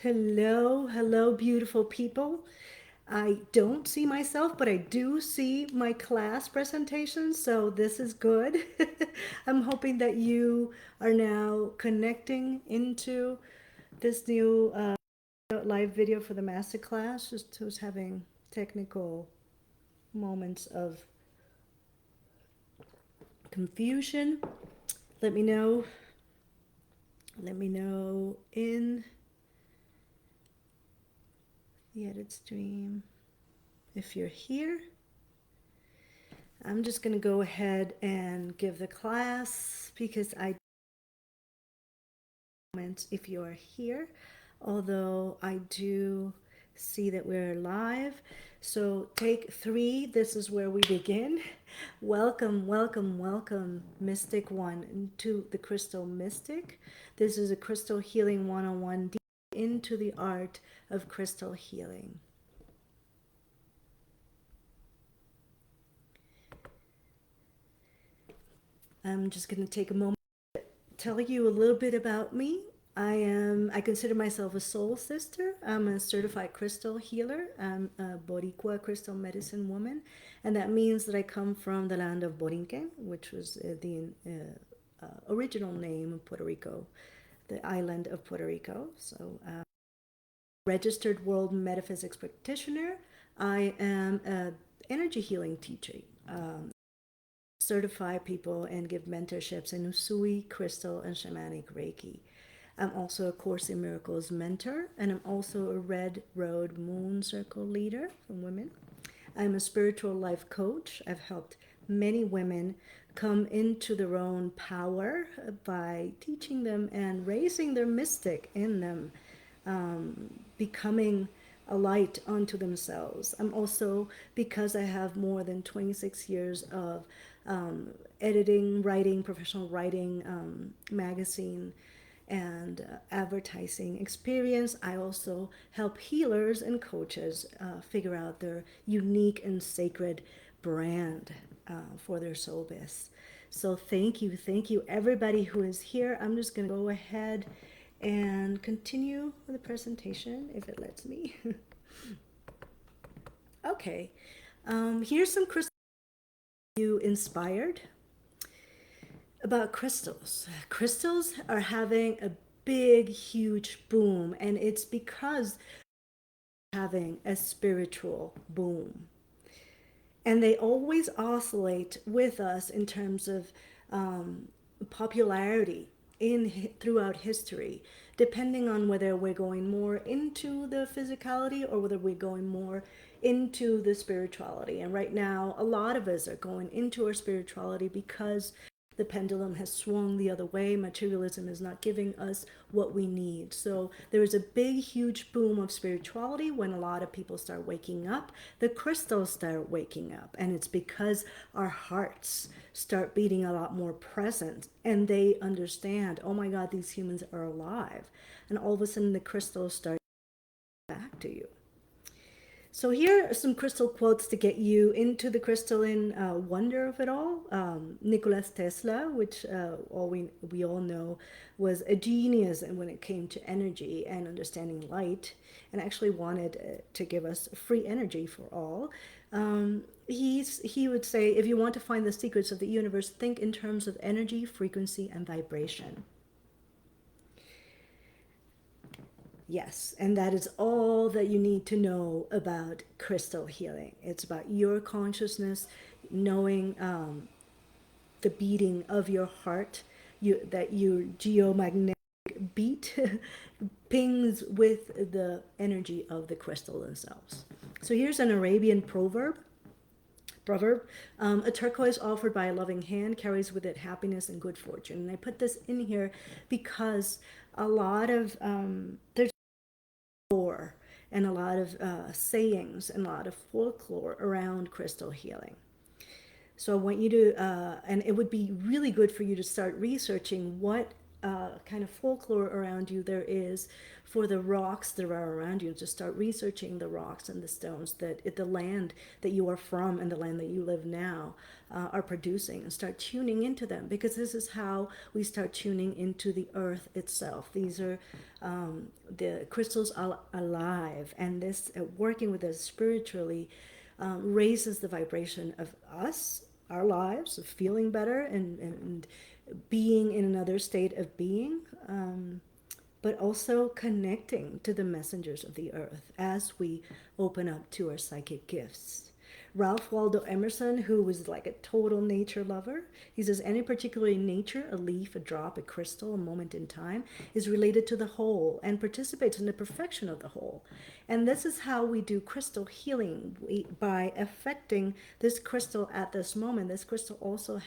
Hello, hello, beautiful people. I don't see myself, but I do see my class presentation, so this is good. I'm hoping that you are now connecting into this new live video for the master class. Just was having technical moments of confusion. Let me know. Let me know in the edit stream if you're here. I'm just going to go ahead and give the class because I comment if you are here, although I do see that we're live. So take 3, this is where we begin. Welcome, welcome, welcome, Mystic One, to the Crystal Mystic. This is a Crystal Healing 101 deep into the art of crystal healing. I'm just going to take a moment to tell you a little bit about me. I consider myself a soul sister. I'm a certified crystal healer. I'm a Boricua crystal medicine woman, and that means that I come from the land of Borinquen, which was the original name of Puerto Rico, the island of Puerto Rico. So, registered world metaphysics practitioner. I am an energy healing teacher. Certify people and give mentorships in Usui, Crystal, and Shamanic Reiki. I'm also a Course in Miracles mentor, and I'm also a Red Road Moon Circle leader for women. I'm a spiritual life coach. I've helped many women come into their own power by teaching them and raising their mystic in them, becoming a light unto themselves. I'm also, because I have more than 26 years of editing, writing, professional writing, magazine, and advertising experience, I also help healers and coaches figure out their unique and sacred brand for their soul biz. So thank you everybody who is here. I'm just going to go ahead and continue with the presentation if it lets me. Okay, here's some crystals you inspired about crystals. Crystals are having a big, huge boom, and it's because having a spiritual boom. And they always oscillate with us in terms of popularity throughout history, depending on whether we're going more into the physicality or whether we're going more into the spirituality. And right now, a lot of us are going into our spirituality because the pendulum has swung the other way. Materialism is not giving us what we need. So there is a big, huge boom of spirituality when a lot of people start waking up. The crystals start waking up, and it's because our hearts start beating a lot more present, and they understand, oh my God, these humans are alive. And all of a sudden, the crystals start back to you. So here are some crystal quotes to get you into the crystalline wonder of it all. Nikola Tesla, which we all know was a genius when it came to energy and understanding light, and actually wanted to give us free energy for all. He would say, if you want to find the secrets of the universe, think in terms of energy, frequency, and vibration. Yes, and that is all that you need to know about crystal healing. It's about your consciousness, knowing the beating of your heart, that your geomagnetic beat pings with the energy of the crystal themselves. So here's an Arabian proverb. A turquoise offered by a loving hand carries with it happiness and good fortune. And I put this in here because a lot of there's lore and a lot of sayings and a lot of folklore around crystal healing. So I want you to, and it would be really good for you to start researching what kind of folklore around you there is for the rocks that are around you. Just start researching the rocks and the stones that the land that you are from and the land that you live now are producing, and start tuning into them, because this is how we start tuning into the earth itself. These are the crystals are alive, and this working with us spiritually raises the vibration of us, our lives, of feeling better and being in another state of being, but also connecting to the messengers of the earth as we open up to our psychic gifts. Ralph Waldo Emerson, who was like a total nature lover, he says any particular nature, a leaf, a drop, a crystal, a moment in time, is related to the whole and participates in the perfection of the whole. And this is how we do crystal healing, by affecting this crystal at this moment. This crystal also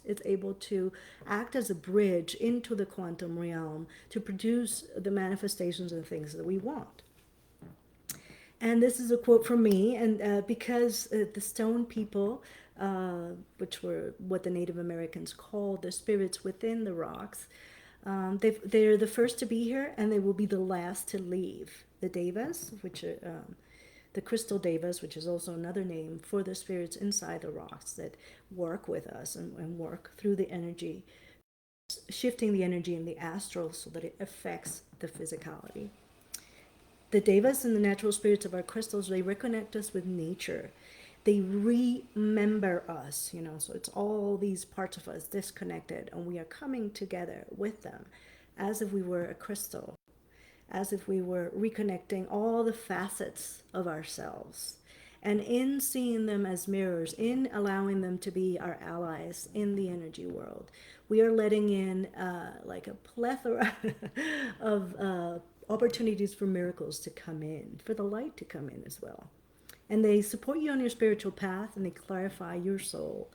it's able to act as a bridge into the quantum realm to produce the manifestations and things that we want. And this is a quote from me, and because the stone people, which were what the Native Americans called the spirits within the rocks, they're the first to be here, and they will be the last to leave. The devas, which are the crystal devas, which is also another name for the spirits inside the rocks that work with us and work through the energy, shifting the energy in the astral so that it affects the physicality. The devas and the natural spirits of our crystals, they reconnect us with nature. They remember us, so it's all these parts of us disconnected, and we are coming together with them as if we were a crystal, as if we were reconnecting all the facets of ourselves. And in seeing them as mirrors, in allowing them to be our allies in the energy world, we are letting in like a plethora of opportunities for miracles to come in, for the light to come in as well. And they support you on your spiritual path, and they clarify your soul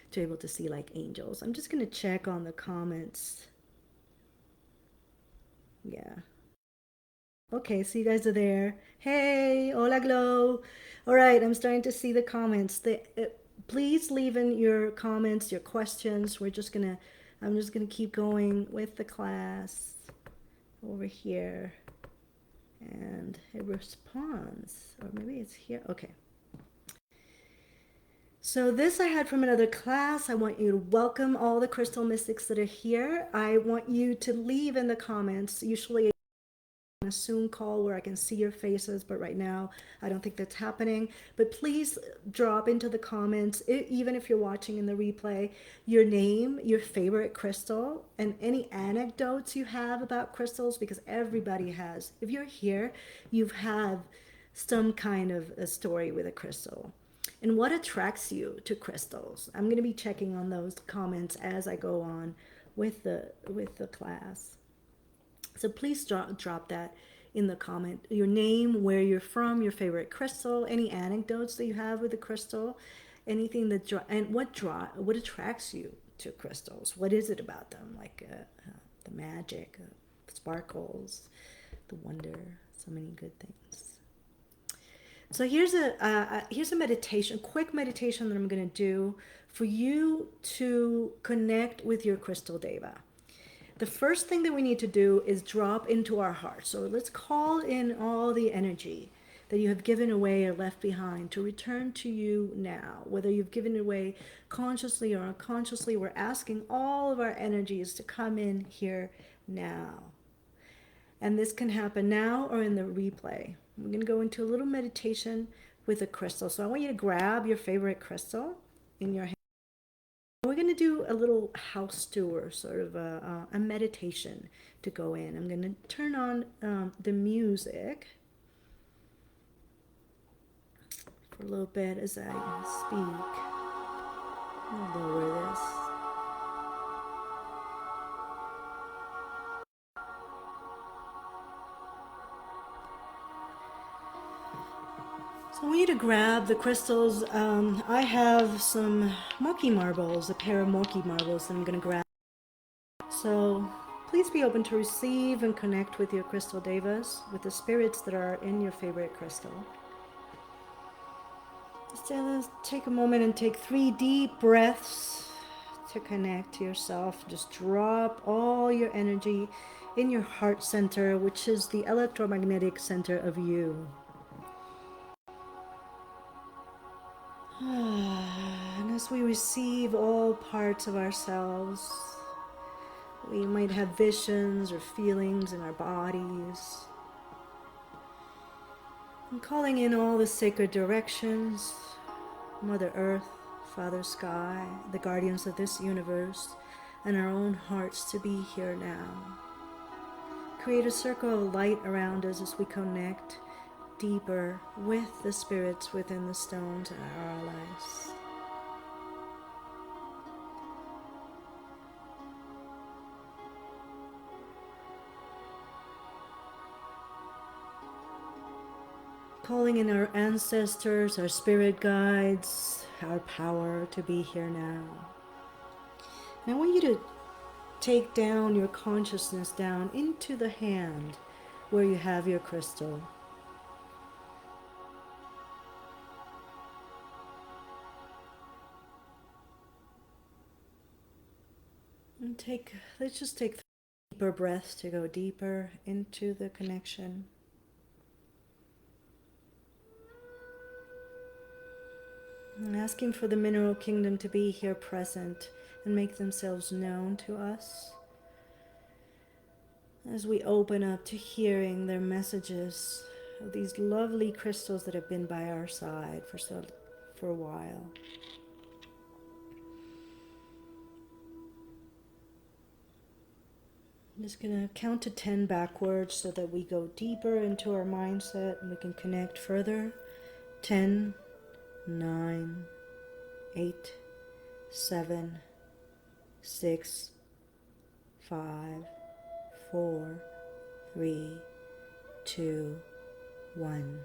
to be able to see like angels. I'm just going to check on the comments. Yeah. Okay, so you guys are there. Hey, hola, Glow. All right, I'm starting to see the comments. Please leave in your comments, your questions. I'm just gonna keep going with the class over here. And it responds, or maybe it's here. Okay. So this I had from another class. I want you to welcome all the crystal mystics that are here. I want you to leave in the comments, usually a Zoom call where I can see your faces, but right now I don't think that's happening. But please drop into the comments, even if you're watching in the replay, your name, your favorite crystal, and any anecdotes you have about crystals, because everybody has. If you're here, you've had some kind of a story with a crystal. And what attracts you to crystals? I'm going to be checking on those comments as I go on with the class. So please drop that in the comment. Your name, where you're from, your favorite crystal, any anecdotes that you have with the crystal, anything that and what attracts you to crystals. What is it about them? Like the magic, the sparkles, the wonder, so many good things. So here's a meditation, quick meditation that I'm going to do for you to connect with your crystal deva. The first thing that we need to do is drop into our heart. So let's call in all the energy that you have given away or left behind to return to you now. Whether you've given it away consciously or unconsciously, we're asking all of our energies to come in here now. And this can happen now or in the replay. We're going to go into a little meditation with a crystal. So I want you to grab your favorite crystal in your hand. We're going to do a little house tour, sort of a meditation to go in. I'm going to turn on the music for a little bit as I speak. I'll lower this. So I want you to grab the crystals. I have some Moki marbles, a pair of Moki marbles that I'm going to grab. So please be open to receive and connect with your crystal devas, with the spirits that are in your favorite crystal. Just take a moment and take 3 deep breaths to connect to yourself, just drop all your energy in your heart center, which is the electromagnetic center of you. And as we receive all parts of ourselves, we might have visions or feelings in our bodies. And calling in all the sacred directions, Mother Earth, Father Sky, the guardians of this universe, and our own hearts to be here now. Create a circle of light around us as we connect deeper with the spirits within the stones and our allies. Calling in our ancestors, our spirit guides, our power to be here now. And I want you to take down your consciousness down into the hand where you have your crystal. And let's just take deeper breaths to go deeper into the connection. And asking for the mineral kingdom to be here present and make themselves known to us as we open up to hearing their messages of these lovely crystals that have been by our side for a while. I'm just going to count to 10 backwards so that we go deeper into our mindset and we can connect further. 10, 9, 8, 7, 6, 5, 4, 3, 2, 1.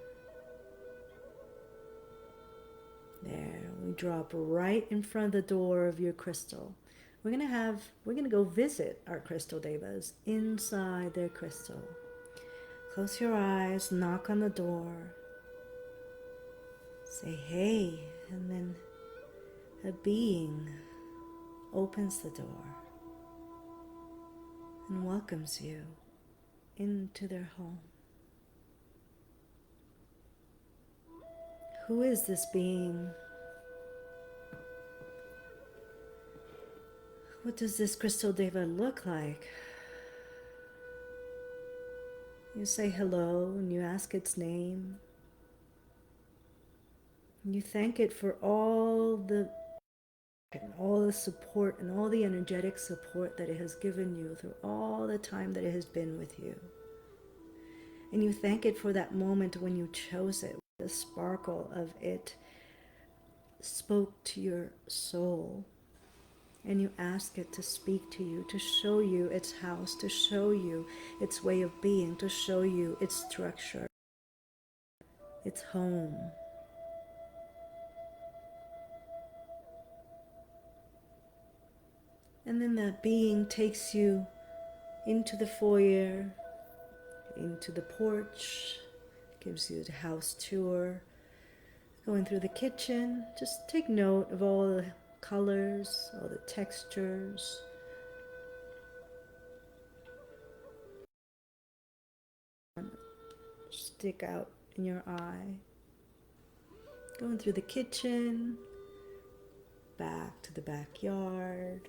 There, we drop right in front of the door of your crystal. We're gonna go visit our crystal devas inside their crystal. Close your eyes, knock on the door, say hey, and then a being opens the door and welcomes you into their home. Who is this being? What does this crystal deva look like? You say hello and you ask its name. And you thank it for all the support and all the energetic support that it has given you through all the time that it has been with you. And you thank it for that moment when you chose it. The sparkle of it spoke to your soul. And you ask it to speak to you, to show you its house, to show you its way of being, to show you its structure, its home. And then that being takes you into the foyer, into the porch, gives you the house tour, going through the kitchen. Just take note of all the colors, all the textures. Stick out in your eye. Going through the kitchen, back to the backyard.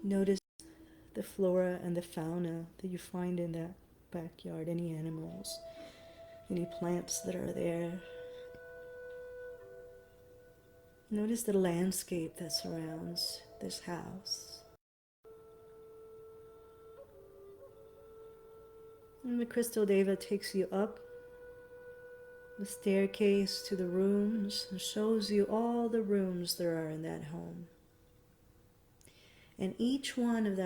Notice the flora and the fauna that you find in that backyard, any animals, any plants that are there. Notice the landscape that surrounds this house. And the crystal deva takes you up the staircase to the rooms and shows you all the rooms there are in that home. And each one of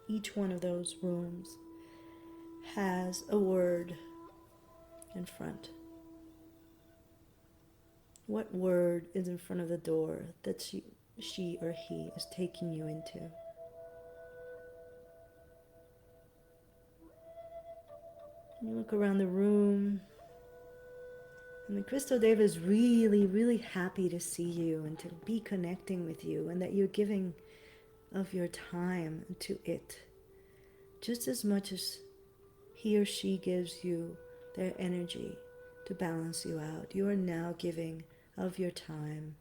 each one of those rooms has a word in front. What word is in front of the door that she or he is taking you into? You look around the room, And the Crystal Deva is really, really happy to see you and to be connecting with you, and that you're giving of your time to it just as much as he or she gives you their energy to balance you out. You are now giving of your time,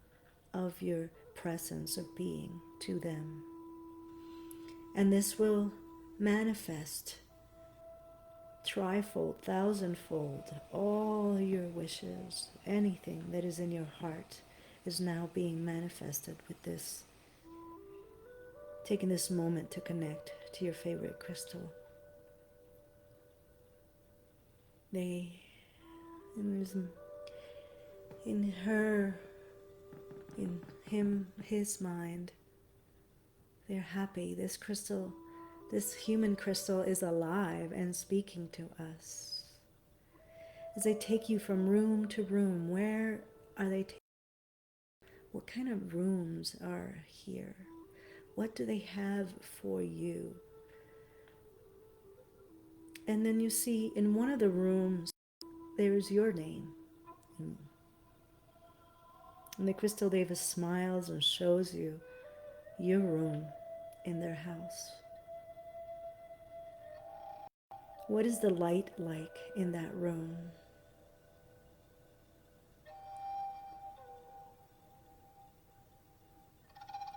of your presence of being to them. And this will manifest trifold, thousandfold. All your wishes, anything that is in your heart is now being manifested with this. Taking this moment to connect to your favorite crystal. In her, in him, his mind, they're happy. This crystal, this human crystal is alive and speaking to us. As they take you from room to room, where are they taking? What kind of rooms are here? What do they have for you? And then you see in one of the rooms, there is your name. And the Crystal Deva smiles and shows you your room in their house. What is the light like in that room?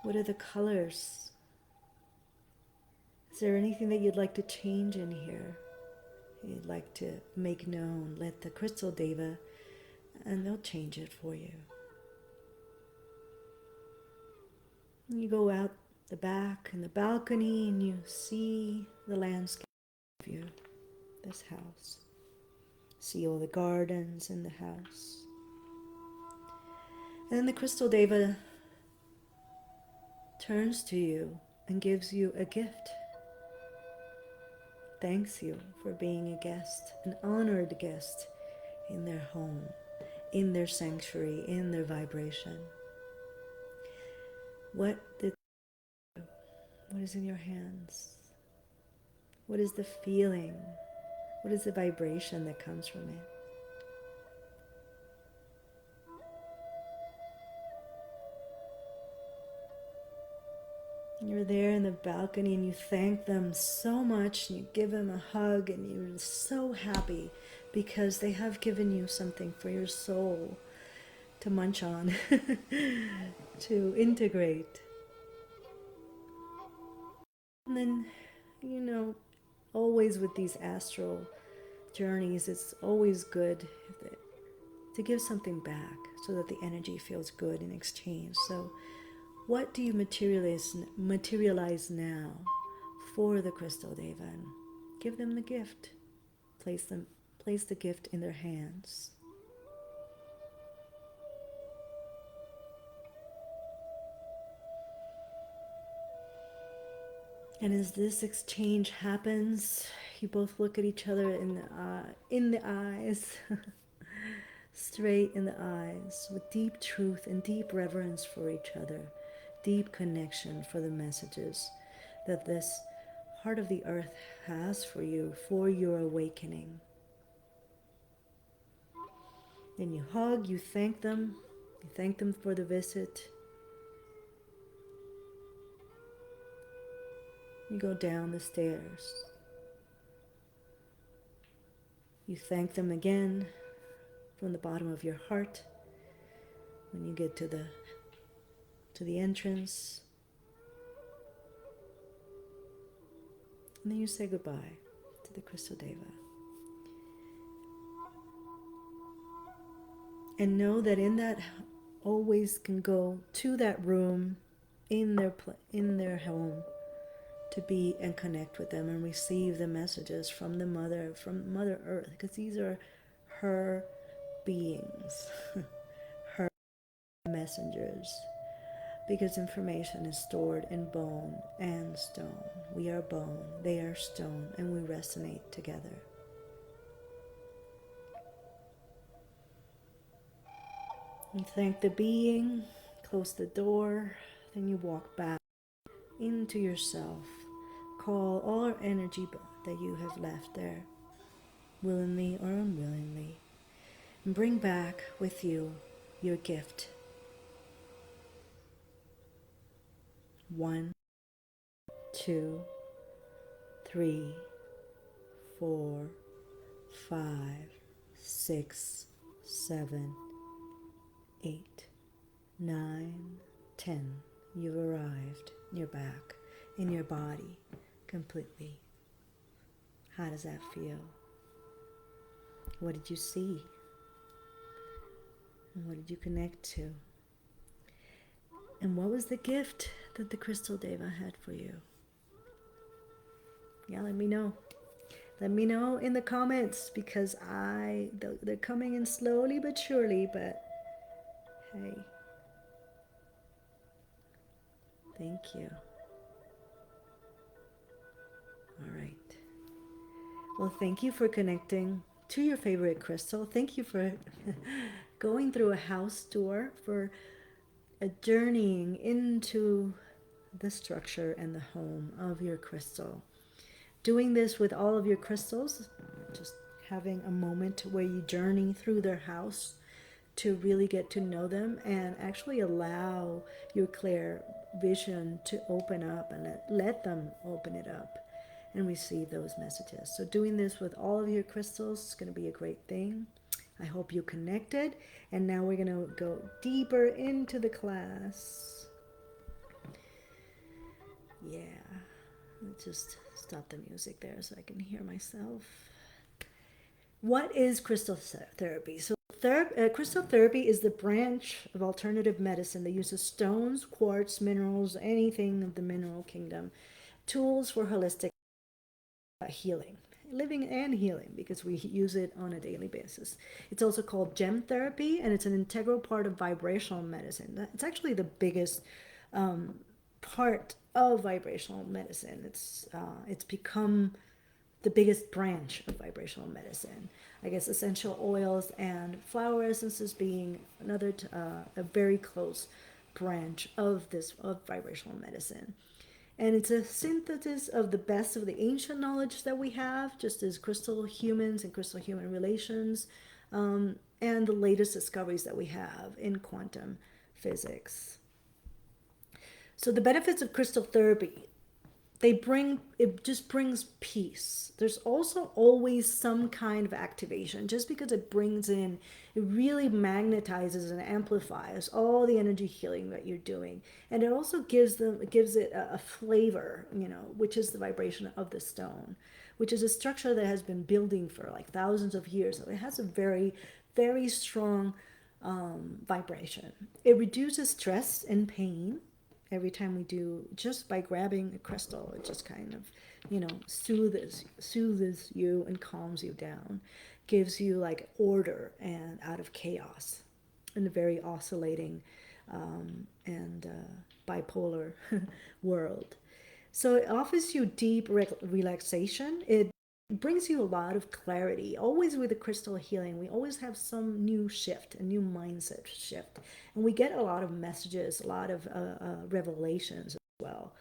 What are the colors? Is there anything that you'd like to change in here? You'd like to make known, let the Crystal Deva, and they'll change it for you. And you go out the back in the balcony and you see the landscape of you, this house. See all the gardens in the house. And then the Crystal Deva turns to you and gives you a gift. Thanks you for being a guest, an honored guest in their home, in their sanctuary, in their vibration. What is in your hands? What is the feeling? What is the vibration that comes from it? You're there in the balcony and you thank them so much, and you give them a hug, and you're so happy because they have given you something for your soul to munch on, to integrate. And then, always with these astral journeys, it's always good to give something back so that the energy feels good in exchange. So what do you materialize now for the Crystal Deva? And give them the gift. Place the gift in their hands. And as this exchange happens, you both look at each other in the eyes, straight in the eyes, with deep truth and deep reverence for each other, deep connection for the messages that this heart of the earth has for you, for your awakening. Then you hug, you thank them for the visit. You go down the stairs. You thank them again from the bottom of your heart. When you get to the entrance, and then you say goodbye to the Crystal Deva. And know that in that, always can go to that room in their home to be and connect with them and receive the messages from Mother Earth, because these are her beings, her messengers, because information is stored in bone and stone. We are bone, they are stone, and we resonate together. You thank the being, close the door, then you walk back into yourself. Call all energy that you have left there, willingly or unwillingly, And bring back with you your gift. 1, 2, 3, 4, 5, 6, 7, 8, 9, 10. You've arrived. You're back in your body completely. How does that feel? What did you see? And what did you connect to? And what was the gift that the Crystal Deva had for you? Yeah, let me know. Let me know in the comments, because they're coming in slowly but surely, but hey, thank you. All right. Well, thank you for connecting to your favorite crystal. Thank you for going through a house tour, for journeying into the structure and the home of your crystal. Doing this with all of your crystals, just having a moment where you journey through their house to really get to know them and actually allow your clear vision to open up, and let them open it up and receive those messages. So doing this with all of your crystals is going to be a great thing. I hope you connected, and now we're going to go deeper into the class. Yeah, let's just stop the music there so I can hear myself. What is crystal therapy? So crystal therapy is the branch of alternative medicine that uses stones, quartz, minerals, anything of the mineral kingdom, tools for holistic healing, living and healing, because we use it on a daily basis. It's also called gem therapy, and it's an integral part of vibrational medicine. It's actually the biggest part of vibrational medicine. It's become the biggest branch of vibrational medicine. I guess essential oils and flower essences being another a very close branch of vibrational medicine. And it's a synthesis of the best of the ancient knowledge that we have, just as crystal humans and crystal human relations, and the latest discoveries that we have in quantum physics. So the benefits of crystal therapy, it just brings peace. There's also always some kind of activation. Just because it brings in, it really magnetizes and amplifies all the energy healing that you're doing, and it also gives it a flavor, which is the vibration of the stone, which is a structure that has been building for like thousands of years. So it has a very, very strong vibration. It reduces stress and pain every time we do, just by grabbing a crystal. It just kind of, soothes you and calms you down, gives you like order and out of chaos in a very oscillating and bipolar world. So it offers you deep relaxation. It brings you a lot of clarity. Always with the crystal healing, we always have some new shift, a new mindset shift. And we get a lot of messages, a lot of revelations as well.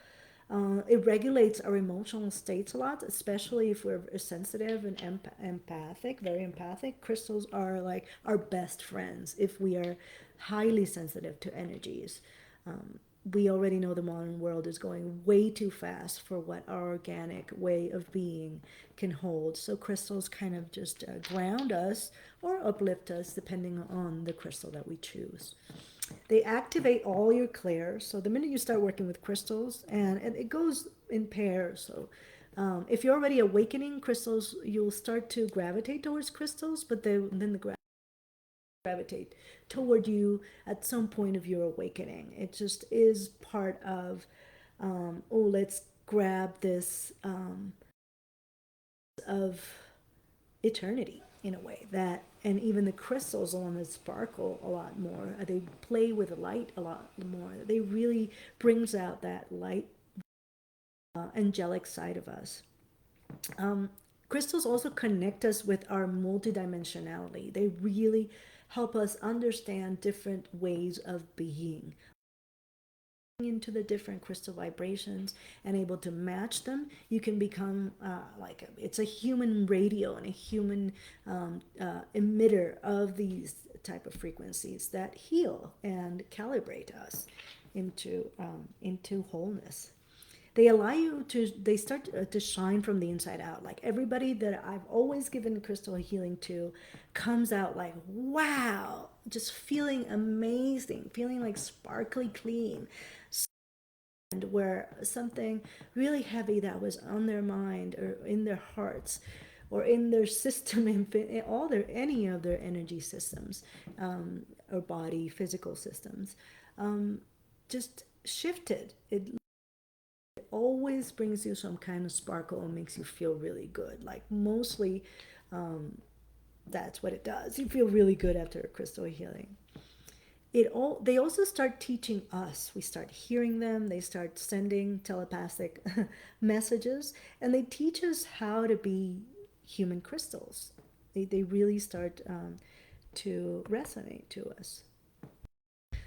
It regulates our emotional states a lot, especially if we're sensitive and empathic, very empathic. Crystals are like our best friends if we are highly sensitive to energies. We already know the modern world is going way too fast for what our organic way of being can hold. So crystals kind of just ground us or uplift us depending on the crystal that we choose. They activate all your clairs. So the minute you start working with crystals, and it goes in pairs. So if you're already awakening crystals, you'll start to gravitate towards crystals, but then the gravitate toward you at some point of your awakening. It just is part of, let's grab this of eternity in a way that, and even the crystals on the sparkle a lot more. They play with the light a lot more. They really brings out that light, angelic side of us. Crystals also connect us with our multidimensionality. They really help us understand different ways of being. into the different crystal vibrations and able to match them, you can become it's a human radio and a human emitter of these type of frequencies that heal and calibrate us into wholeness. They allow you to, they start to shine from the inside out. Like everybody that I've always given crystal healing to comes out like, wow, just feeling amazing, feeling like sparkly clean. And where something really heavy that was on their mind or in their hearts or in their system, in all their, any of their energy systems, or body, physical systems, just shifted. It always brings you some kind of sparkle and makes you feel really good. Like mostly, that's what it does. You feel really good after a crystal healing. They also start teaching us. We start hearing them. They start sending telepathic messages, and they teach us how to be human crystals. They really start to resonate to us.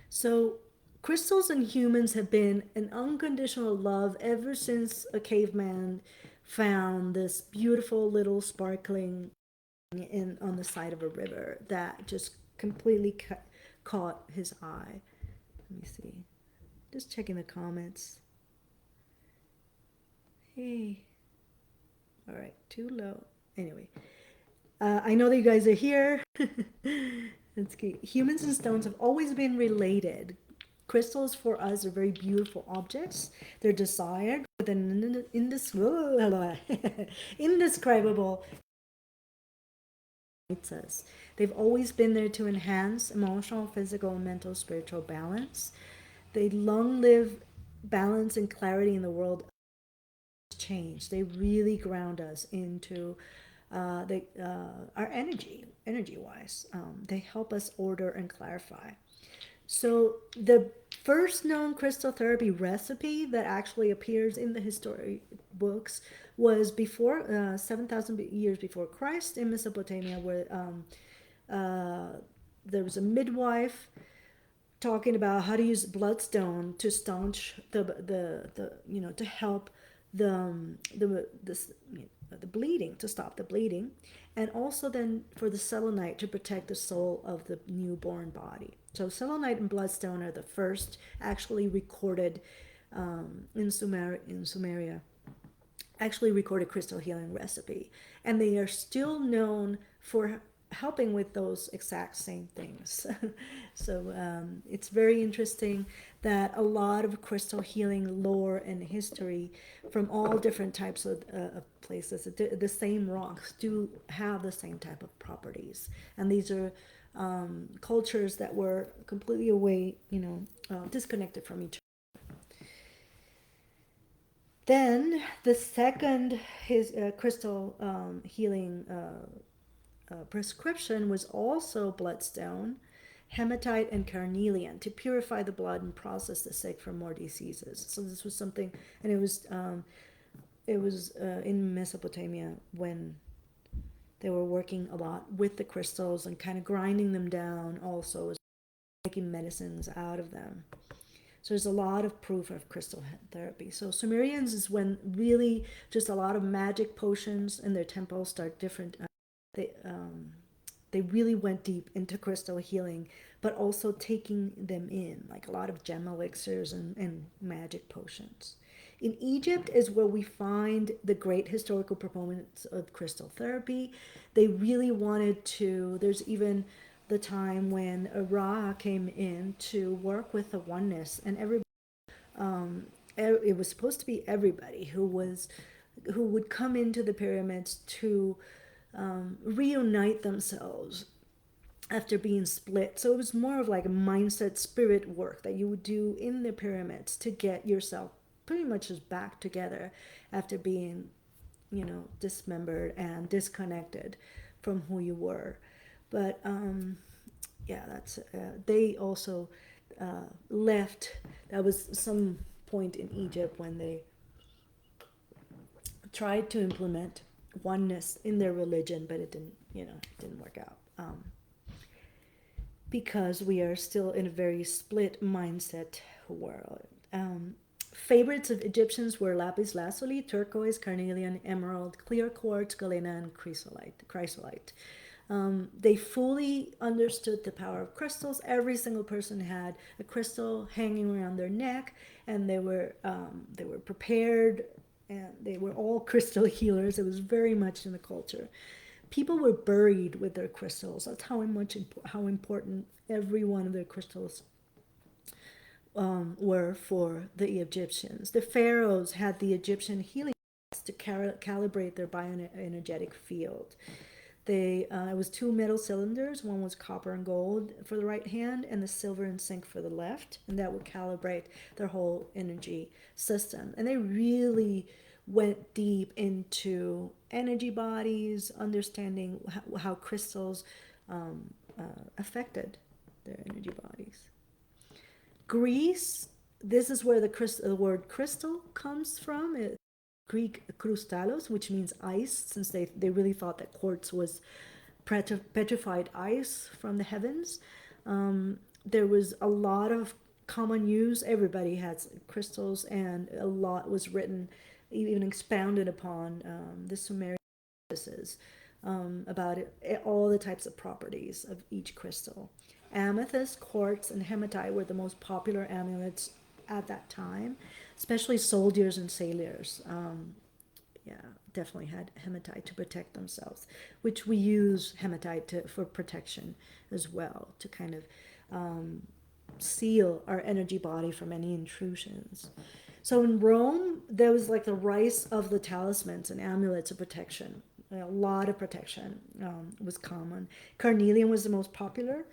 So crystals and humans have been an unconditional love ever since a caveman found this beautiful little sparkling on the side of a river that just completely caught his eye. Let me see. Just checking the comments. Hey. All right, too low. Anyway, I know that you guys are here. Let's see. Humans and stones have always been related. Crystals for us are very beautiful objects. They're desired with an indescribable. They've always been there to enhance emotional, physical, and mental, spiritual balance. They long live balance and clarity in the world change. They really ground us into our energy wise. They help us order and clarify. So the first known crystal therapy recipe that actually appears in the history books was before 7,000 years before Christ in Mesopotamia, where there was a midwife talking about how to use bloodstone to staunch the to help the bleeding, to stop the bleeding, and also then for the selenite to protect the soul of the newborn body. So selenite and bloodstone are the first actually recorded in Sumeria, actually recorded crystal healing recipe, and they are still known for helping with those exact same things. So it's very interesting that a lot of crystal healing lore and history from all different types of places, the same rocks do have the same type of properties, and these are cultures that were completely away, disconnected from each other. Then the second crystal healing prescription was also bloodstone, hematite, and carnelian to purify the blood and process the sick for more diseases. So this was something, and it was in Mesopotamia when they were working a lot with the crystals and kind of grinding them down, also making medicines out of them. So there's a lot of proof of crystal therapy. So Sumerians is when really just a lot of magic potions in their temples start different. They really went deep into crystal healing, but also taking them in, like a lot of gem elixirs and magic potions. In Egypt is where we find the great historical proponents of crystal therapy. They really wanted to, there's even the time when Ra came in to work with the oneness, and it was supposed to be everybody who would come into the pyramids to reunite themselves after being split. So it was more of like a mindset, spirit work that you would do in the pyramids to get yourself pretty much just back together after being, dismembered and disconnected from who you were. But that's they also left. That was some point in Egypt when they tried to implement oneness in their religion, but it didn't work out, because we are still in a very split mindset world. Favorites of Egyptians were lapis lazuli, turquoise, carnelian, emerald, clear quartz, galena, and chrysolite. They fully understood the power of crystals. Every single person had a crystal hanging around their neck, and they were prepared, and they were all crystal healers. It was very much in the culture. People were buried with their crystals. That's how important every one of their crystals were for the Egyptians. The pharaohs had the Egyptian healing to calibrate their bioenergetic field. It was two metal cylinders. One was copper and gold for the right hand, and the silver and zinc for the left, and that would calibrate their whole energy system. And they really went deep into energy bodies, understanding how crystals affected their energy bodies. Greece, this is where the word crystal comes from. Greek krustallos, which means ice, since they really thought that quartz was petrified ice from the heavens. There was a lot of common use. Everybody had crystals, and a lot was written, even expounded upon the Sumerian practices about all the types of properties of each crystal. Amethyst, quartz, and hematite were the most popular amulets at that time, especially soldiers and sailors. Yeah, definitely had hematite to protect themselves, which we use hematite for protection as well, to kind of seal our energy body from any intrusions. So in Rome, there was like the rise of the talismans and amulets of protection. A lot of protection was common. Carnelian was the most popular.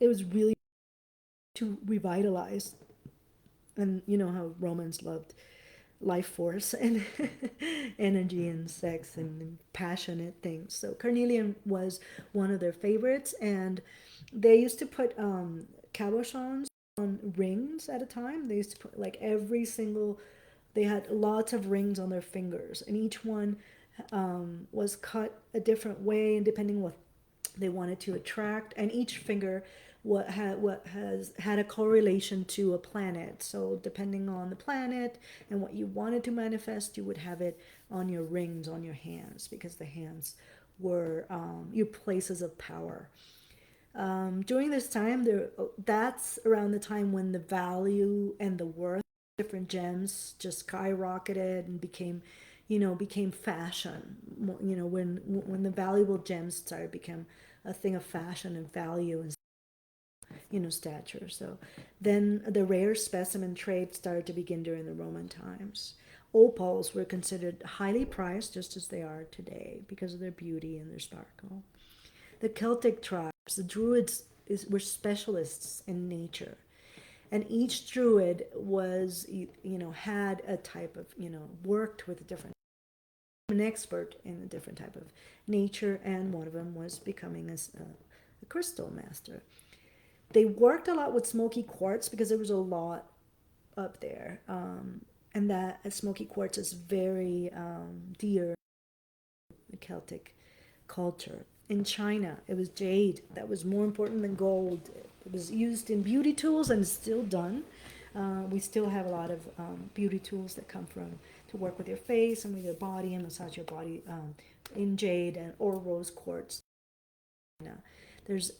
It was really to revitalize, and you know how Romans loved life force and energy and sex and passionate things. So carnelian was one of their favorites, and they used to put cabochons on rings at a time. They used to put like every single. They had lots of rings on their fingers, and each one was cut a different way, and depending what they wanted to attract, and each finger has had a correlation to a planet. So depending on the planet and what you wanted to manifest, you would have it on your rings on your hands, because the hands were your places of power. During this time, that's around the time when the value and the worth of different gems just skyrocketed and became fashion. When the valuable gems started become a thing of fashion and value and stature. So then the rare specimen trade started to begin during the Roman times. Opals were considered highly prized, just as they are today, because of their beauty and their sparkle. The Celtic tribes, the Druids, were specialists in nature, and each Druid had a type of worked with a different, an expert in a different type of nature, and one of them was becoming a crystal master. They worked a lot with smoky quartz because there was a lot up there, and that smoky quartz is very dear to the Celtic culture. In China, it was jade that was more important than gold. It was used in beauty tools and is still done. We still have a lot of beauty tools that come from to work with your face and with your body and massage your body in jade or rose quartz. There's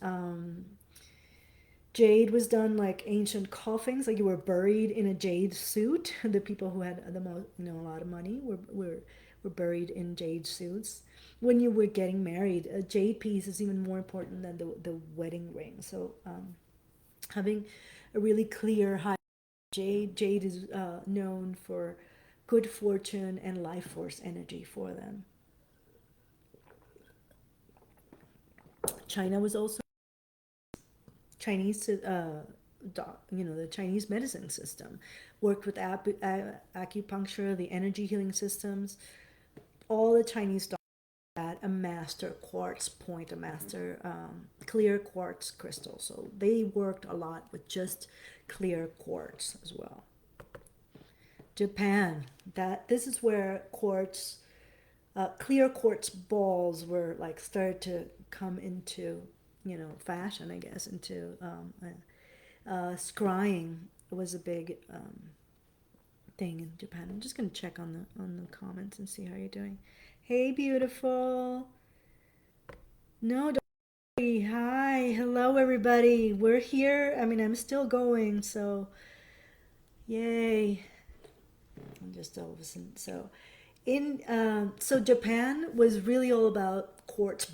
jade was done like ancient coffins, like you were buried in a jade suit. The people who had the most, a lot of money were buried in jade suits. When you were getting married, a jade piece is even more important than the wedding ring. So having a really clear high jade is known for good fortune and life force energy for them. China was also Chinese, the Chinese medicine system worked with acupuncture, the energy healing systems. All the Chinese doctors had a master quartz point, a master clear quartz crystal. So they worked a lot with just clear quartz as well. Japan, this is where clear quartz balls were like started to come into fashion, I guess, into scrying. was a big thing in Japan. I'm just gonna check on the comments and see how you're doing. Hey, beautiful. No, don't worry. Hi, hello, everybody. We're here. I mean, I'm still going, so yay. I'm just all of a sudden so. So Japan was really all about quartz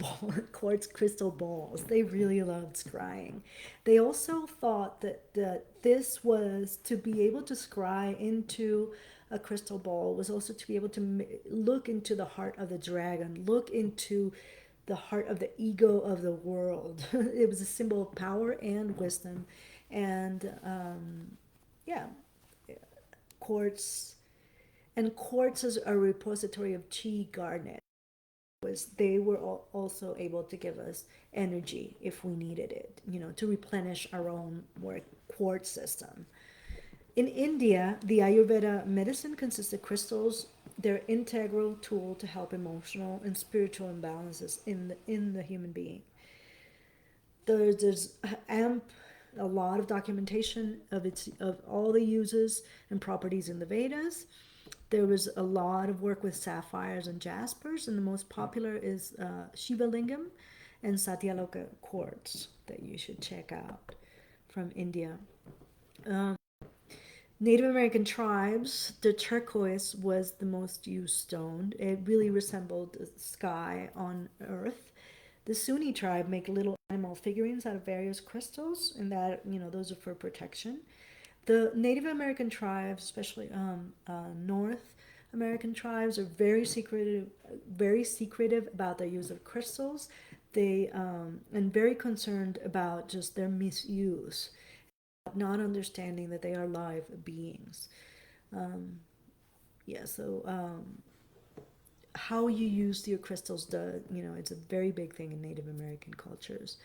crystal balls. They really loved scrying. They also thought that this was to be able to scry into a crystal ball was also to be able to look into the heart of the dragon, look into the heart of the ego of the world. It was a symbol of power and wisdom, and yeah, quartz and quartz is a repository of chi garnet. Was they were also able to give us energy if we needed it, to replenish our own quartz system. In India, the Ayurveda medicine consists of crystals. They're integral tool to help emotional and spiritual imbalances in the human being. There's a lot of documentation of all the uses and properties in the Vedas. There was a lot of work with sapphires and jaspers, and the most popular is Shiva Lingam and Satyaloka quartz that you should check out from India. Native American tribes, the turquoise was the most used stone. It really resembled the sky on Earth. The Sunni tribe make little animal figurines out of various crystals, and that those are for protection. The Native American tribes, especially North American tribes, are very secretive about their use of crystals. They and very concerned about just their misuse, not understanding that they are live beings. Yeah, so how you use your crystals, it's a very big thing in Native American cultures.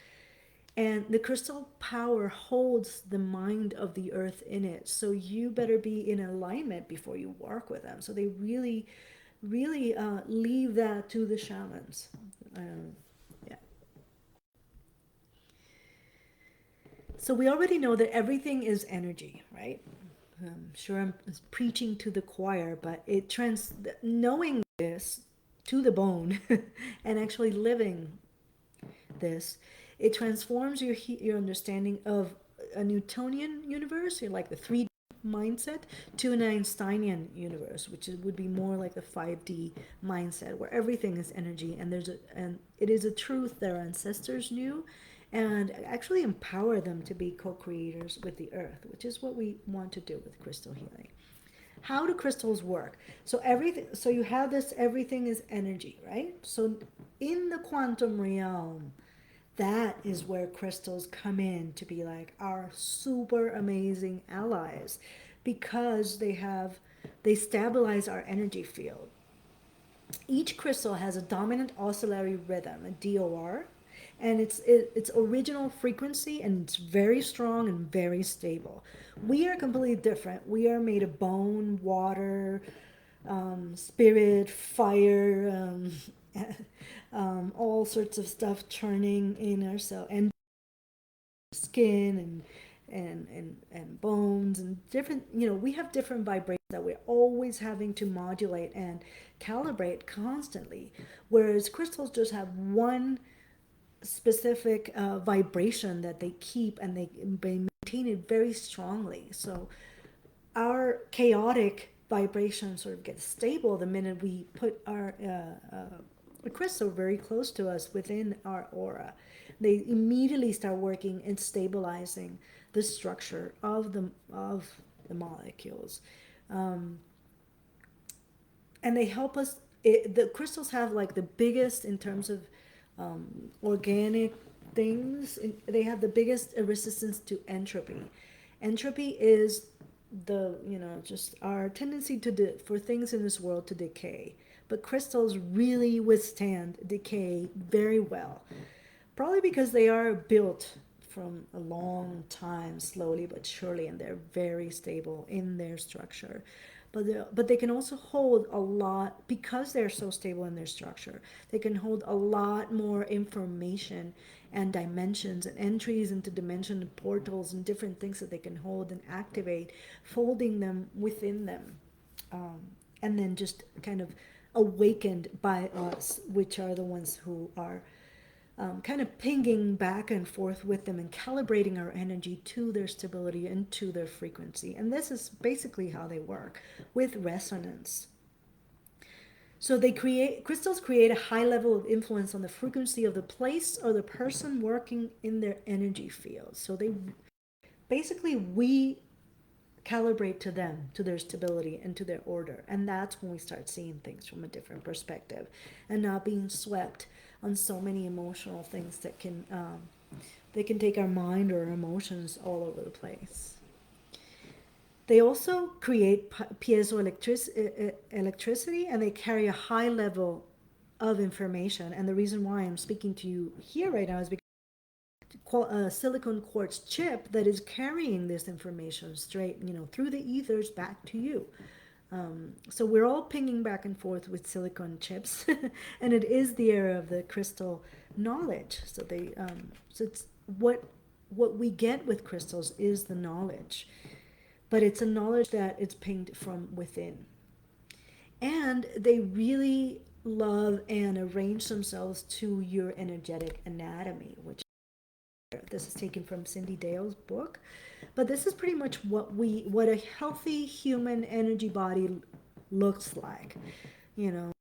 And the crystal power holds the mind of the earth in it. So you better be in alignment before you work with them. So they really, really leave that to the shamans. Yeah. So we already know that everything is energy, right? I'm sure I'm preaching to the choir, but knowing this to the bone and actually living this, it transforms your understanding of a Newtonian universe, like the 3D mindset, to an Einsteinian universe, which would be more like the 5D mindset, where everything is energy, and it is a truth their ancestors knew, and actually empower them to be co-creators with the earth, which is what we want to do with crystal healing. How do crystals work? So you have this, everything is energy, right? So in the quantum realm, that is where crystals come in to be like our super amazing allies, because they stabilize our energy field. Each crystal has a dominant oscillatory rhythm, a DOR, and its original frequency, and it's very strong and very stable. We are completely different. We are made of bone, water, spirit, fire, all sorts of stuff churning in our cell, and skin and bones and different. We have different vibrations that we're always having to modulate and calibrate constantly, whereas crystals just have one specific vibration that they keep, and they maintain it very strongly. So our chaotic vibration sort of gets stable the minute we put our crystal very close to us within our aura. They immediately start working and stabilizing the structure of the molecules, and they help us. The crystals have like the biggest in terms of organic things. They have the biggest resistance to entropy. Entropy is just our tendency for things in this world to decay. But crystals really withstand decay very well. Probably because they are built from a long time, slowly but surely, and they're very stable in their structure. but they can also hold a lot, because they're so stable in their structure, they can hold a lot more information and dimensions and entries into dimension and portals and different things that they can hold and activate, folding them within them, um, and then just kind of awakened by us, which are the ones who are kind of pinging back and forth with them and calibrating our energy to their stability and to their frequency. And this is basically how they work with resonance. So crystals create a high level of influence on the frequency of the place or the person working in their energy field. So we calibrate to them, to their stability and to their order. And that's when we start seeing things from a different perspective and not being swept on so many emotional things that they can take our mind or our emotions all over the place. They also create electricity, and they carry a high level of information. And the reason why I'm speaking to you here right now is because a silicon quartz chip that is carrying this information straight, through the ethers back to you. So we're all pinging back and forth with silicon chips, and it is the era of the crystal knowledge. So it's what we get with crystals is the knowledge, but it's a knowledge that it's pinged from within, and they really love and arrange themselves to your energetic anatomy, which this is taken from Cindy Dale's book, but this is pretty much what a healthy human energy body looks like. You know,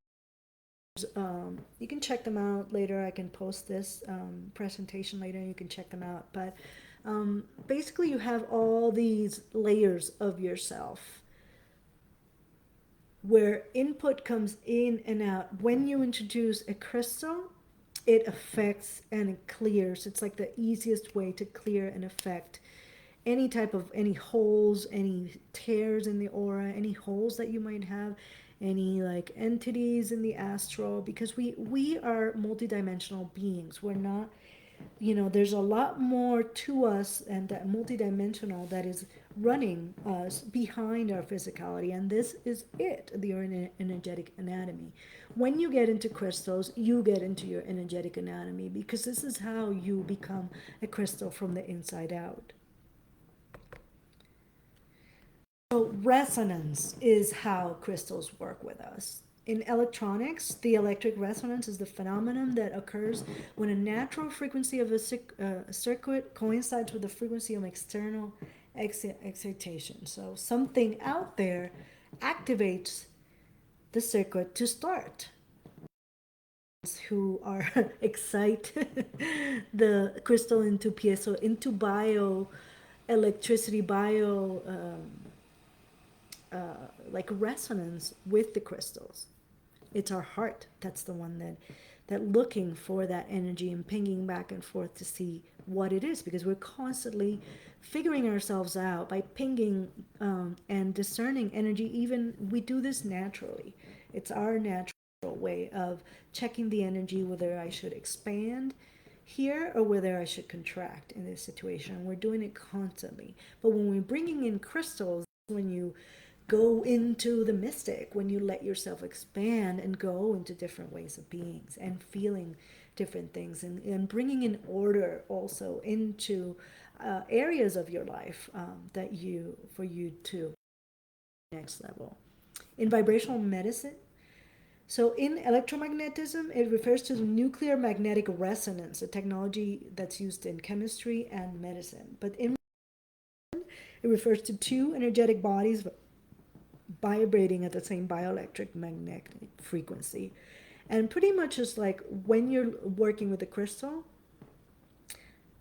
you can check them out later. I can post this presentation later, and you can check them out. But basically, you have all these layers of yourself where input comes in and out. When you introduce a crystal, it affects and it clears. It's like the easiest way to clear and affect any holes, any tears in the aura, any holes that you might have, any like entities in the astral, because we are multidimensional beings. We're not, there's a lot more to us, and that multidimensional that is running us behind our physicality, and this is it, the energetic anatomy. When you get into crystals, you get into your energetic anatomy, because this is how you become a crystal from the inside out. So resonance is how crystals work with us. In electronics, the electric resonance is the phenomenon that occurs when a natural frequency of a circuit coincides with the frequency of external excitation. So something out there activates the circuit to start. Who are excite the crystal into piezo, into bio electricity, like resonance with the crystals. It's our heart that's the one that looking for that energy and pinging back and forth to see what it is, because we're constantly figuring ourselves out by pinging and discerning energy. Even we do this naturally. It's our natural way of checking the energy, whether I should expand here or whether I should contract in this situation. We're doing it constantly. But when we're bringing in crystals, when you go into the mystic, when you let yourself expand and go into different ways of beings and feeling different things, and bringing in order also into areas of your life for you to next level. In vibrational medicine, so in electromagnetism, it refers to the nuclear magnetic resonance, a technology that's used in chemistry and medicine. But in it refers to two energetic bodies vibrating at the same bioelectric magnetic frequency. And pretty much it's like when you're working with a crystal,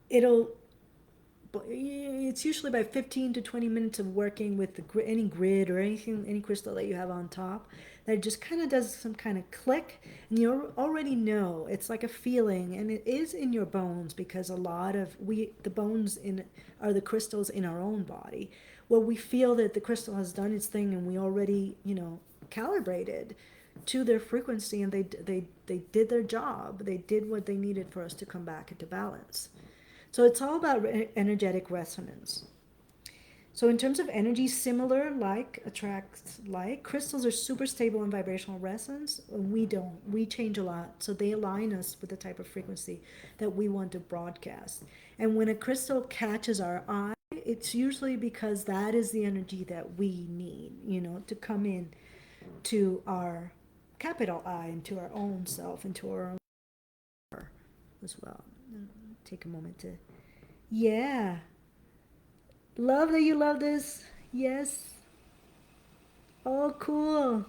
it's usually about 15 to 20 minutes of working with any grid or any crystal that you have on top, that just kind of does some kind of click, and you already know. It's like a feeling, and it is in your bones, because a lot of the bones are the crystals in our own body, where we feel that the crystal has done its thing, and we already calibrated to their frequency, and they did their job. They did what they needed for us to come back into balance. So it's all about energetic resonance. So in terms of energy, similar, like attracts like. Crystals are super stable in vibrational resonance. We don't. We change a lot. So they align us with the type of frequency that we want to broadcast. And when a crystal catches our eye, it's usually because that is the energy that we need, to come in to our capital I, into our own self, into our own as well. Take a moment to, yeah. Love that you love this. Yes. Oh, cool.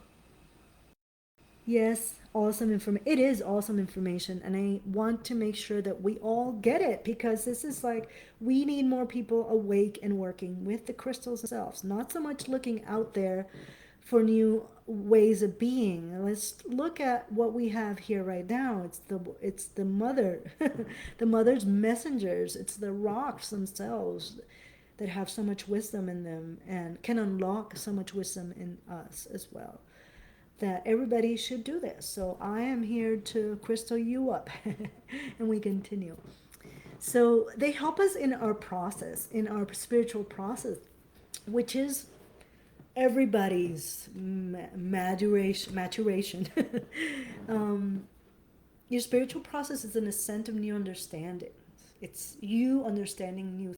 Yes, awesome information. It is awesome information, and I want to make sure that we all get it because this is like we need more people awake and working with the crystals themselves, not so much looking out there for new ways of being. Let's look at what we have here right now. It's the mother, the mother's messengers. It's the rocks themselves that have so much wisdom in them and can unlock so much wisdom in us as well, that everybody should do this. So I am here to crystal you up and we continue. So they help us in our process, in our spiritual process, which is everybody's maturation. um, your spiritual process is an ascent of new understanding. It's you understanding new things.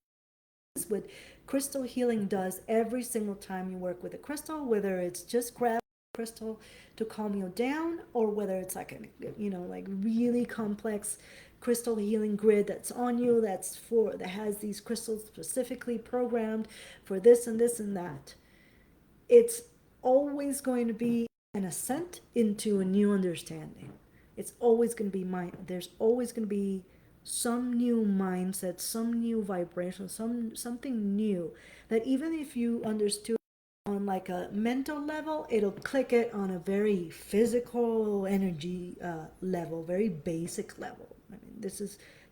What crystal healing does every single time you work with a crystal, whether it's just grab crystal to calm you down, or whether it's like like really complex crystal healing grid that's on you, that has these crystals specifically programmed for this and this and that. It's always going to be an ascent into a new understanding. It's always going to be there's always going to be some new mindset, some new vibration, something new that even if you understood on like a mental level, it'll click it on a very physical energy level, very basic level. I mean,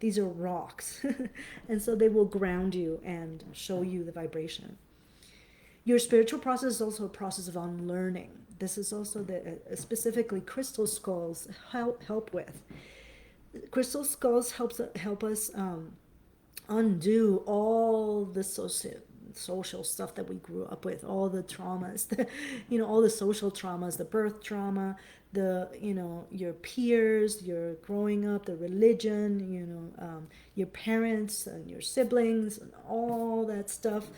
these are rocks, and so they will ground you and show you the vibration. Your spiritual process is also a process of unlearning. This is also the specifically crystal skulls help with. Crystal skulls help us undo all the social stuff that we grew up with, all the traumas, all the social traumas, the birth trauma, your peers, your growing up, the religion, your parents and your siblings and all that stuff.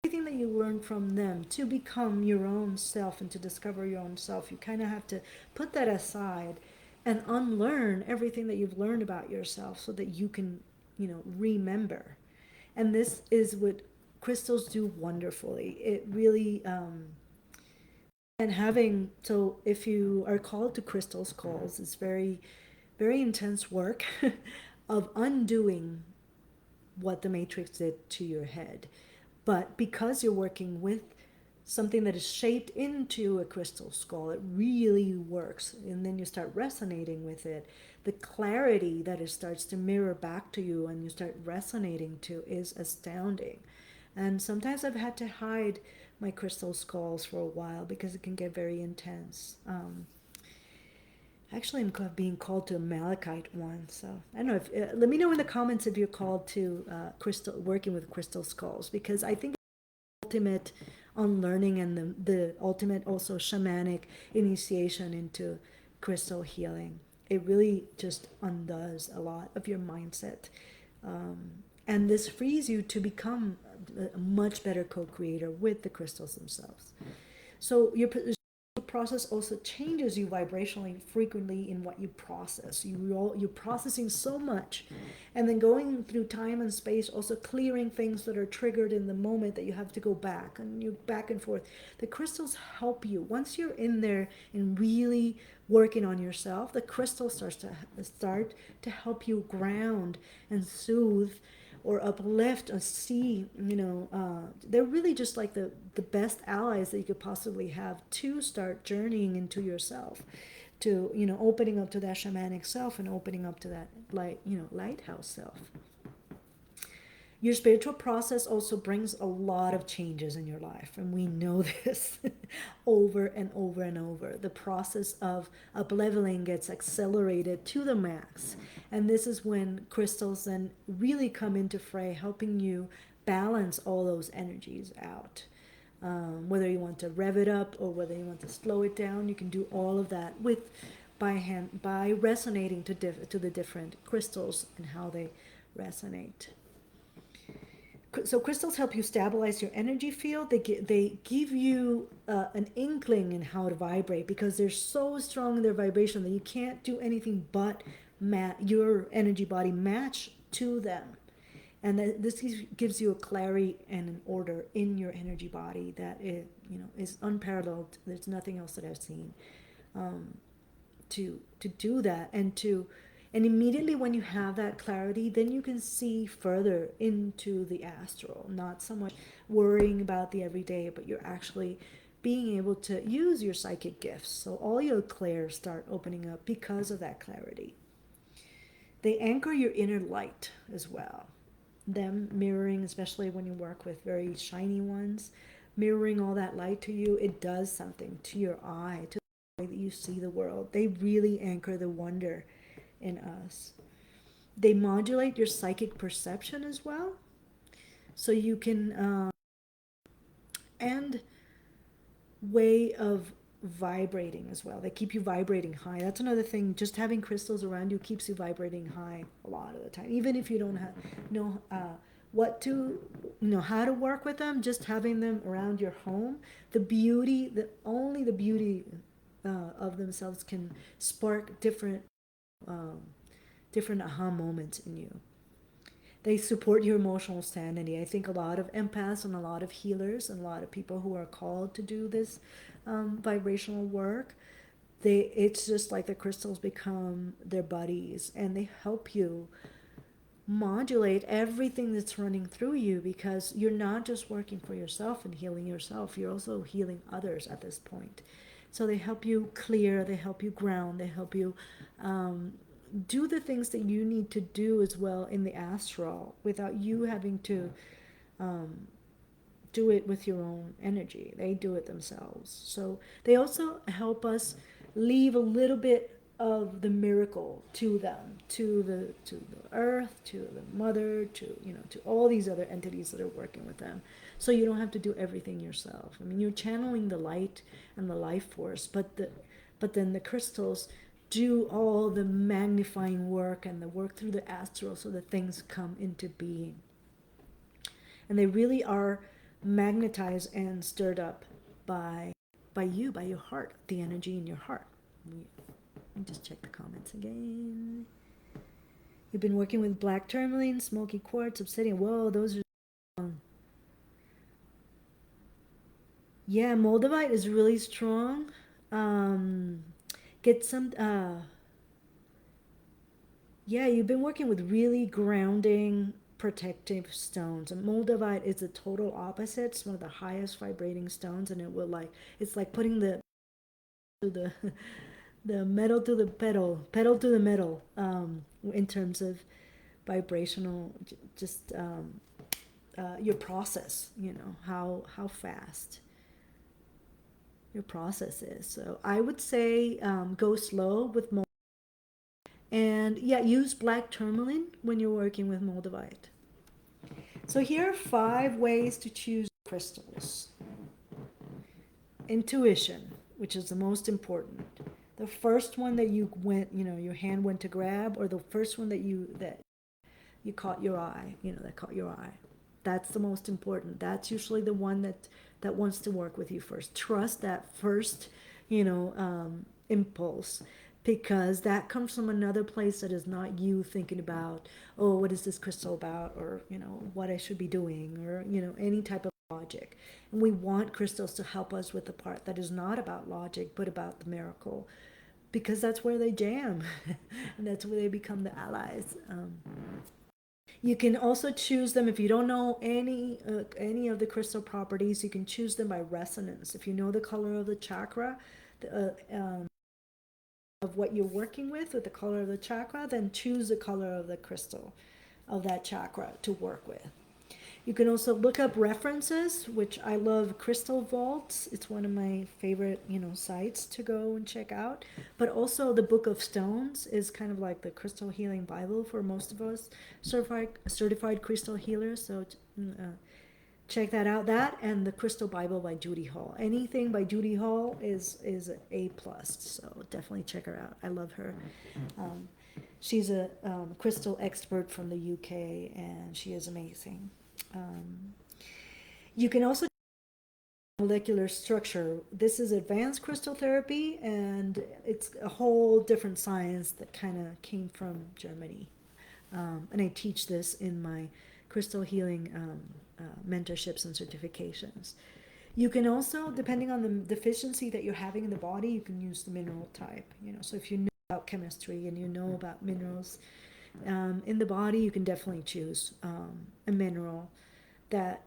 Everything that you learn from them to become your own self and to discover your own self, you kind of have to put that aside and unlearn everything that you've learned about yourself so that you can, remember. And this is what crystals do wonderfully. It really, and so if you are called to crystals calls, it's very, very intense work of undoing what the matrix did to your head. But because you're working with something that is shaped into a crystal skull, it really works. And then you start resonating with it. The clarity that it starts to mirror back to you and you start resonating to is astounding. And sometimes I've had to hide my crystal skulls for a while because it can get very intense. Actually, I'm being called to a malachite one, so I don't know if. Let me know in the comments if you're called to working with crystal skulls, because I think the ultimate unlearning and the ultimate also shamanic initiation into crystal healing. It really just undoes a lot of your mindset, and this frees you to become a much better co-creator with the crystals themselves. So your process also changes you vibrationally frequently in what you process. You're processing so much, and then going through time and space, also clearing things that are triggered in the moment that you have to go back, and you back and forth. The crystals help you. Once you're in there and really working on yourself, the crystal start to help you ground and soothe or uplift or see, they're really just like the best allies that you could possibly have to start journeying into yourself, to, opening up to that shamanic self and opening up to that lighthouse self. Your spiritual process also brings a lot of changes in your life, and we know this over and over and over. The process of up-leveling gets accelerated to the max, and this is when crystals then really come into fray, helping you balance all those energies out. Whether you want to rev it up or whether you want to slow it down, you can do all of that with by hand, by resonating to the different crystals and how they resonate. So crystals help you stabilize your energy field. They give you an inkling in how to vibrate, because they're so strong in their vibration that you can't do anything but your energy body match to them. And this gives you a clarity and an order in your energy body that is unparalleled. There's nothing else that I've seen to do that, and immediately when you have that clarity, then you can see further into the astral, not so much worrying about the everyday, but you're actually being able to use your psychic gifts. So all your clairs start opening up because of that clarity. They anchor your inner light as well. Them mirroring, especially when you work with very shiny ones, mirroring all that light to you, it does something to your eye, to the way that you see the world. They really anchor the wonder in us. They modulate your psychic perception as well. So you can, and way of vibrating as well. They keep you vibrating high. That's another thing. Just having crystals around you keeps you vibrating high a lot of the time. Even if you don't know what to, how to work with them, just having them around your home, only the beauty of themselves can spark different aha moments in you. They support your emotional sanity. I think a lot of empaths and a lot of healers and a lot of people who are called to do this vibrational work, it's just like the crystals become their buddies, and they help you modulate everything that's running through you, because you're not just working for yourself and healing yourself, you're also healing others at this point. So they help you clear, they help you ground, they help you do the things that you need to do as well in the astral without you having to do it with your own energy. They do it themselves. So they also help us leave a little bit of the miracle to them, to the earth, to the mother, to all these other entities that are working with them. So you don't have to do everything yourself. I mean, you're channeling the light and the life force, but then the crystals do all the magnifying work and the work through the astral so that things come into being. And they really are magnetized and stirred up by your heart, the energy in your heart. Let me just check the comments again. You've been working with black tourmaline, smoky quartz, obsidian. Whoa, those are strong. Yeah, moldavite is really strong. Get some yeah, you've been working with really grounding, protective stones. And moldavite is the total opposite. It's one of the highest vibrating stones, and it's like putting the the metal to the pedal to the metal, in terms of vibrational, just your process. How fast your process is. So I would say go slow with moldavite. And yeah, use black tourmaline when you're working with moldavite. So here are 5 ways to choose crystals. Intuition, which is the most important. The first one that you your hand went to grab, or the first one that you caught your eye, that caught your eye. That's the most important. That's usually the one that wants to work with you first. Trust that first, impulse, because that comes from another place that is not you thinking about, oh, what is this crystal about, or what I should be doing, or any type of logic. And we want crystals to help us with the part that is not about logic but about the miracle, because that's where they jam and that's where they become the allies. You can also choose them if you don't know any of the crystal properties. You can choose them by resonance. If you know the color of the chakra, of what you're working with the color of the chakra, then choose the color of the crystal of that chakra to work with. You can also look up references, which I love Crystal Vaults. It's one of my favorite, sites to go and check out. But also the Book of Stones is kind of like the crystal healing Bible for most of us certified crystal healers. So Check that out. That and the Crystal Bible by Judy Hall. Anything by Judy Hall is A plus. So definitely check her out. I love her. Um, she's a crystal expert from the UK, and she is amazing. Um, you can also molecular structure. This is advanced crystal therapy, and it's a whole different science that kind of came from Germany. And I teach this in my crystal healing mentorships and certifications. You can also, depending on the deficiency that you're having in the body, you can use the mineral type. So if you know about chemistry and you know about minerals in the body, you can definitely choose a mineral that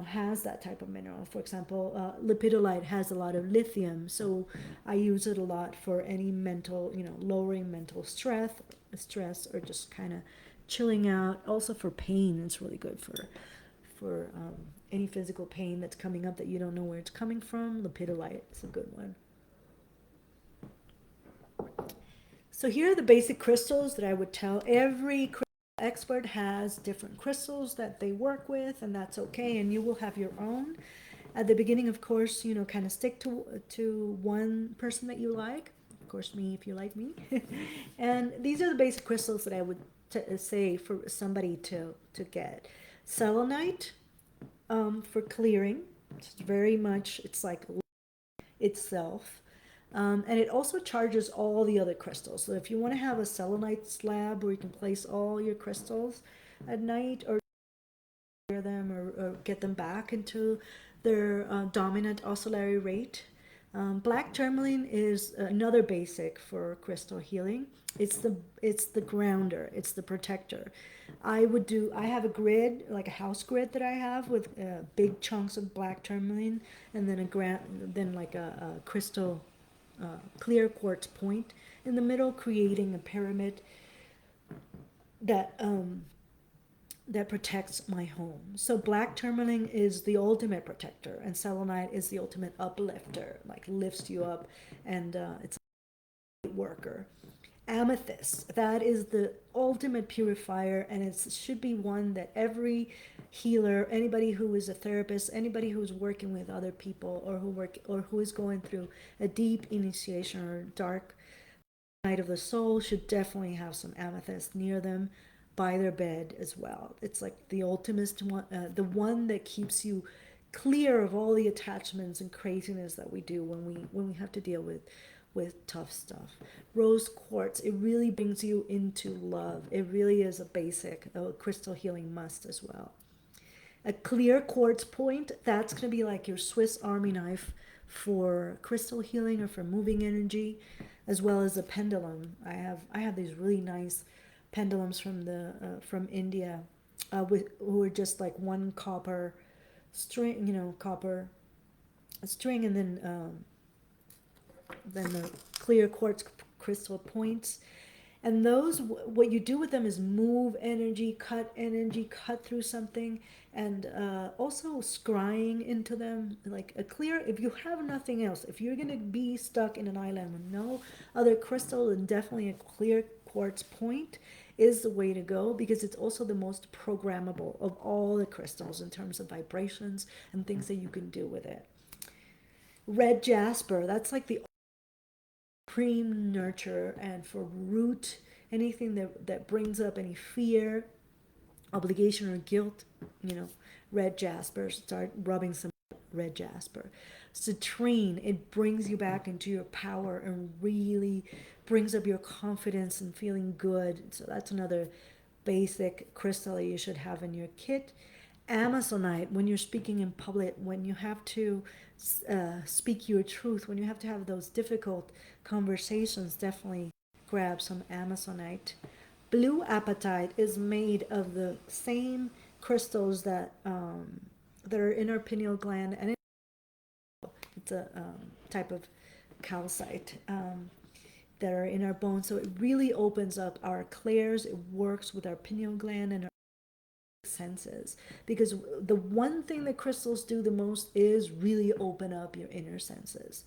has that type of mineral. For example, lepidolite has a lot of lithium, so I use it a lot for any mental, lowering mental stress, or just kind of chilling out. Also for pain, it's really good for any physical pain that's coming up that you don't know where it's coming from. Lepidolite is a good one. So here are the basic crystals that I would tell. Every expert has different crystals that they work with, and that's okay, and you will have your own. At the beginning, of course, kind of stick to one person that you like. Of course, me if you like me. And these are the basic crystals that I would say for somebody to get. Selenite for clearing. It's very much, it's like itself. And it also charges all the other crystals. So if you want to have a selenite slab where you can place all your crystals at night, or them, or get them back into their dominant oscillatory rate. Black tourmaline is another basic for crystal healing. It's the grounder. It's the protector. I have a grid, like a house grid that I have with big chunks of black tourmaline, and then like a crystal clear quartz point in the middle, creating a pyramid that that protects my home. So black tourmaline is the ultimate protector, and selenite is the ultimate uplifter, like lifts you up, and it's a great worker. Amethyst, that is the ultimate purifier, and it should be one that every healer, anybody who is a therapist, anybody who's working with other people, or who is going through a deep initiation or dark night of the soul, should definitely have some amethyst near them, by their bed as well. It's like the ultimate one, the one that keeps you clear of all the attachments and craziness that we do when we have to deal with tough stuff. Rose quartz, it really brings you into love. It really is a crystal healing must as well. A clear quartz point, that's going to be like your Swiss Army knife for crystal healing or for moving energy, as well as a pendulum. I have these really nice pendulums from India, who are just like one copper string, copper string, and then the clear quartz crystal points. And those, what you do with them is move energy, cut through something, and also scrying into them. Like a clear, if you have nothing else, if you're going to be stuck in an island with no other crystal, then definitely a clear quartz point is the way to go, because it's also the most programmable of all the crystals in terms of vibrations and things that you can do with it. Red jasper, that's like the supreme nurture, and for root anything that brings up any fear, obligation, or guilt, red jasper. Start rubbing some red jasper. Citrine, it brings you back into your power and really brings up your confidence and feeling good. So that's another basic crystal that you should have in your kit. Amazonite, when you're speaking in public, when you have to speak your truth, when you have to have those difficult conversations, definitely grab some Amazonite. Blue apatite is made of the same crystals that are in our pineal gland, and it's a type of calcite that are in our bones. So it really opens up our clairs. It works with our pineal gland and our senses, because the one thing that crystals do the most is really open up your inner senses.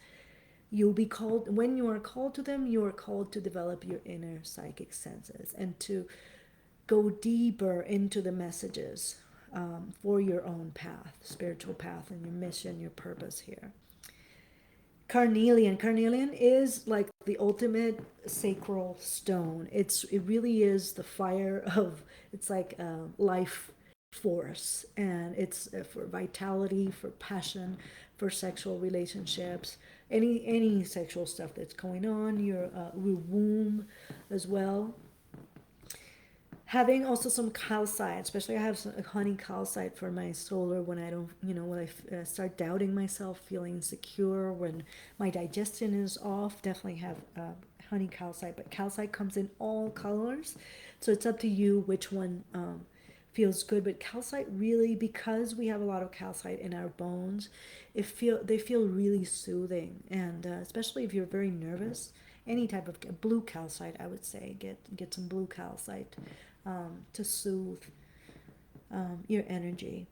You'll be called, when you are called to them, you are called to develop your inner psychic senses and to go deeper into the messages for your own path, spiritual path, and your mission, your purpose here. Carnelian is like the ultimate sacral stone. It really is the fire of, it's like life force, and it's for vitality, for passion, for sexual relationships, any sexual stuff that's going on, your womb as well. Having also some calcite, especially I have some honey calcite for my solar when I don't, when I start doubting myself, feeling insecure, when my digestion is off, definitely have honey calcite. But calcite comes in all colors, so it's up to you which one feels good. But calcite really, because we have a lot of calcite in our bones, they feel really soothing, and especially if you're very nervous, any type of blue calcite, I would say get some blue calcite to soothe your energy.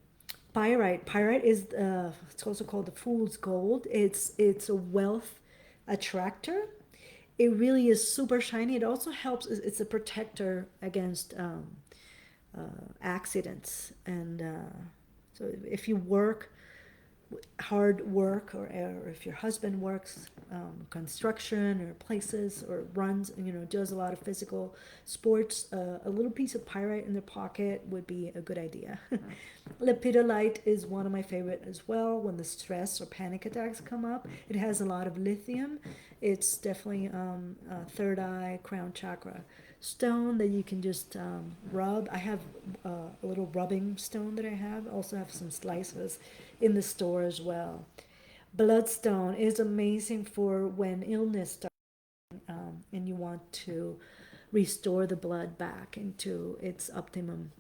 Pyrite is it's also called the fool's gold. It's a wealth attractor. It really is super shiny. It also helps. It's a protector against accidents, and so if you work hard work, or if your husband works construction or places or runs, does a lot of physical sports, a little piece of pyrite in their pocket would be a good idea. Lepidolite is one of my favorite as well when the stress or panic attacks come up. It has a lot of lithium. It's definitely third eye, crown chakra stone that you can just rub. I have a little rubbing stone that I have. Also have some slices in the store as well. Bloodstone is amazing for when illness starts, and you want to restore the blood back into its optimum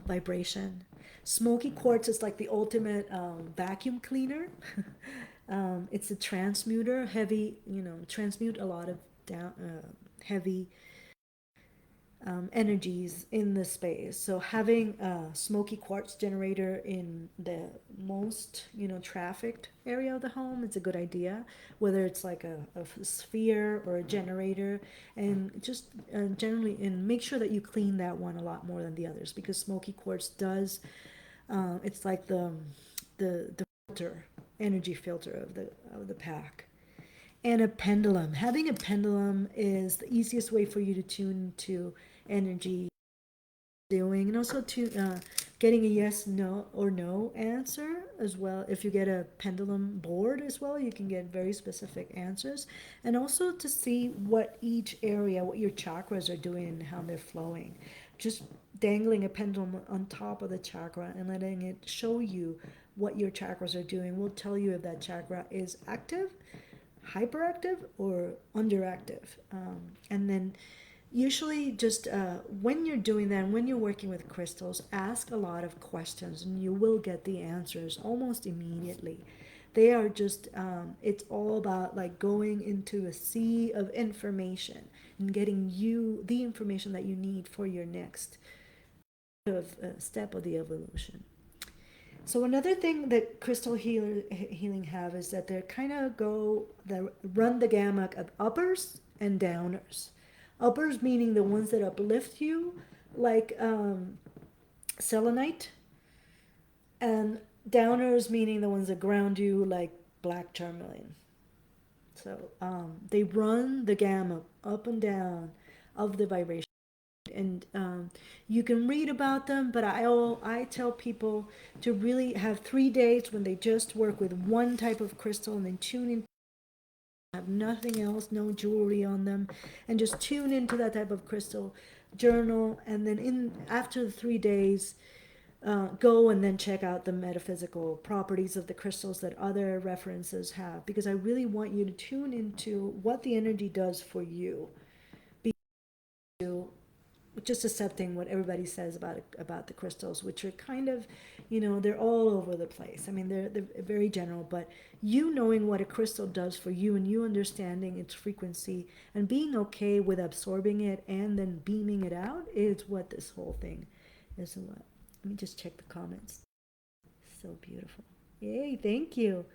vibration. Smoky quartz is like the ultimate vacuum cleaner. It's a transmuter, heavy, transmute a lot of heavy energies in the space. So having a smoky quartz generator in the most, trafficked area of the home, it's a good idea, whether it's like a sphere or a generator, and just generally, and make sure that you clean that one a lot more than the others, because smoky quartz does, it's like the filter, energy filter of the pack. And a pendulum. Having a pendulum is the easiest way for you to tune to energy doing, and also to getting a yes, no, or no answer as well. If you get a pendulum board as well, you can get very specific answers, and also to see what each area, what your chakras are doing and how they're flowing. Just dangling a pendulum on top of the chakra and letting it show you what your chakras are doing will tell you if that chakra is active, hyperactive, or underactive. And then usually just when you're doing that, when you're working with crystals, ask a lot of questions and you will get the answers almost immediately. They are just, it's all about like going into a sea of information and getting you the information that you need for your next step of the evolution. So another thing that crystal healing have is that they run the gamut of uppers and downers. Uppers meaning the ones that uplift you, like selenite, and downers meaning the ones that ground you, like black tourmaline. So they run the gamut up and down of the vibration. And you can read about them, but I tell people to really have 3 days when they just work with one type of crystal and then tune in, have nothing else, no jewelry on them, and just tune into that type of crystal, journal, and then after the 3 days, go and then check out the metaphysical properties of the crystals that other references have, because I really want you to tune into what the energy does for you. Just accepting what everybody says about the crystals, which are kind of, they're all over the place. I mean, they're very general, but you knowing what a crystal does for you and you understanding its frequency and being okay with absorbing it and then beaming it out is what this whole thing is about. Let me just check the comments. So beautiful. Yay, thank you,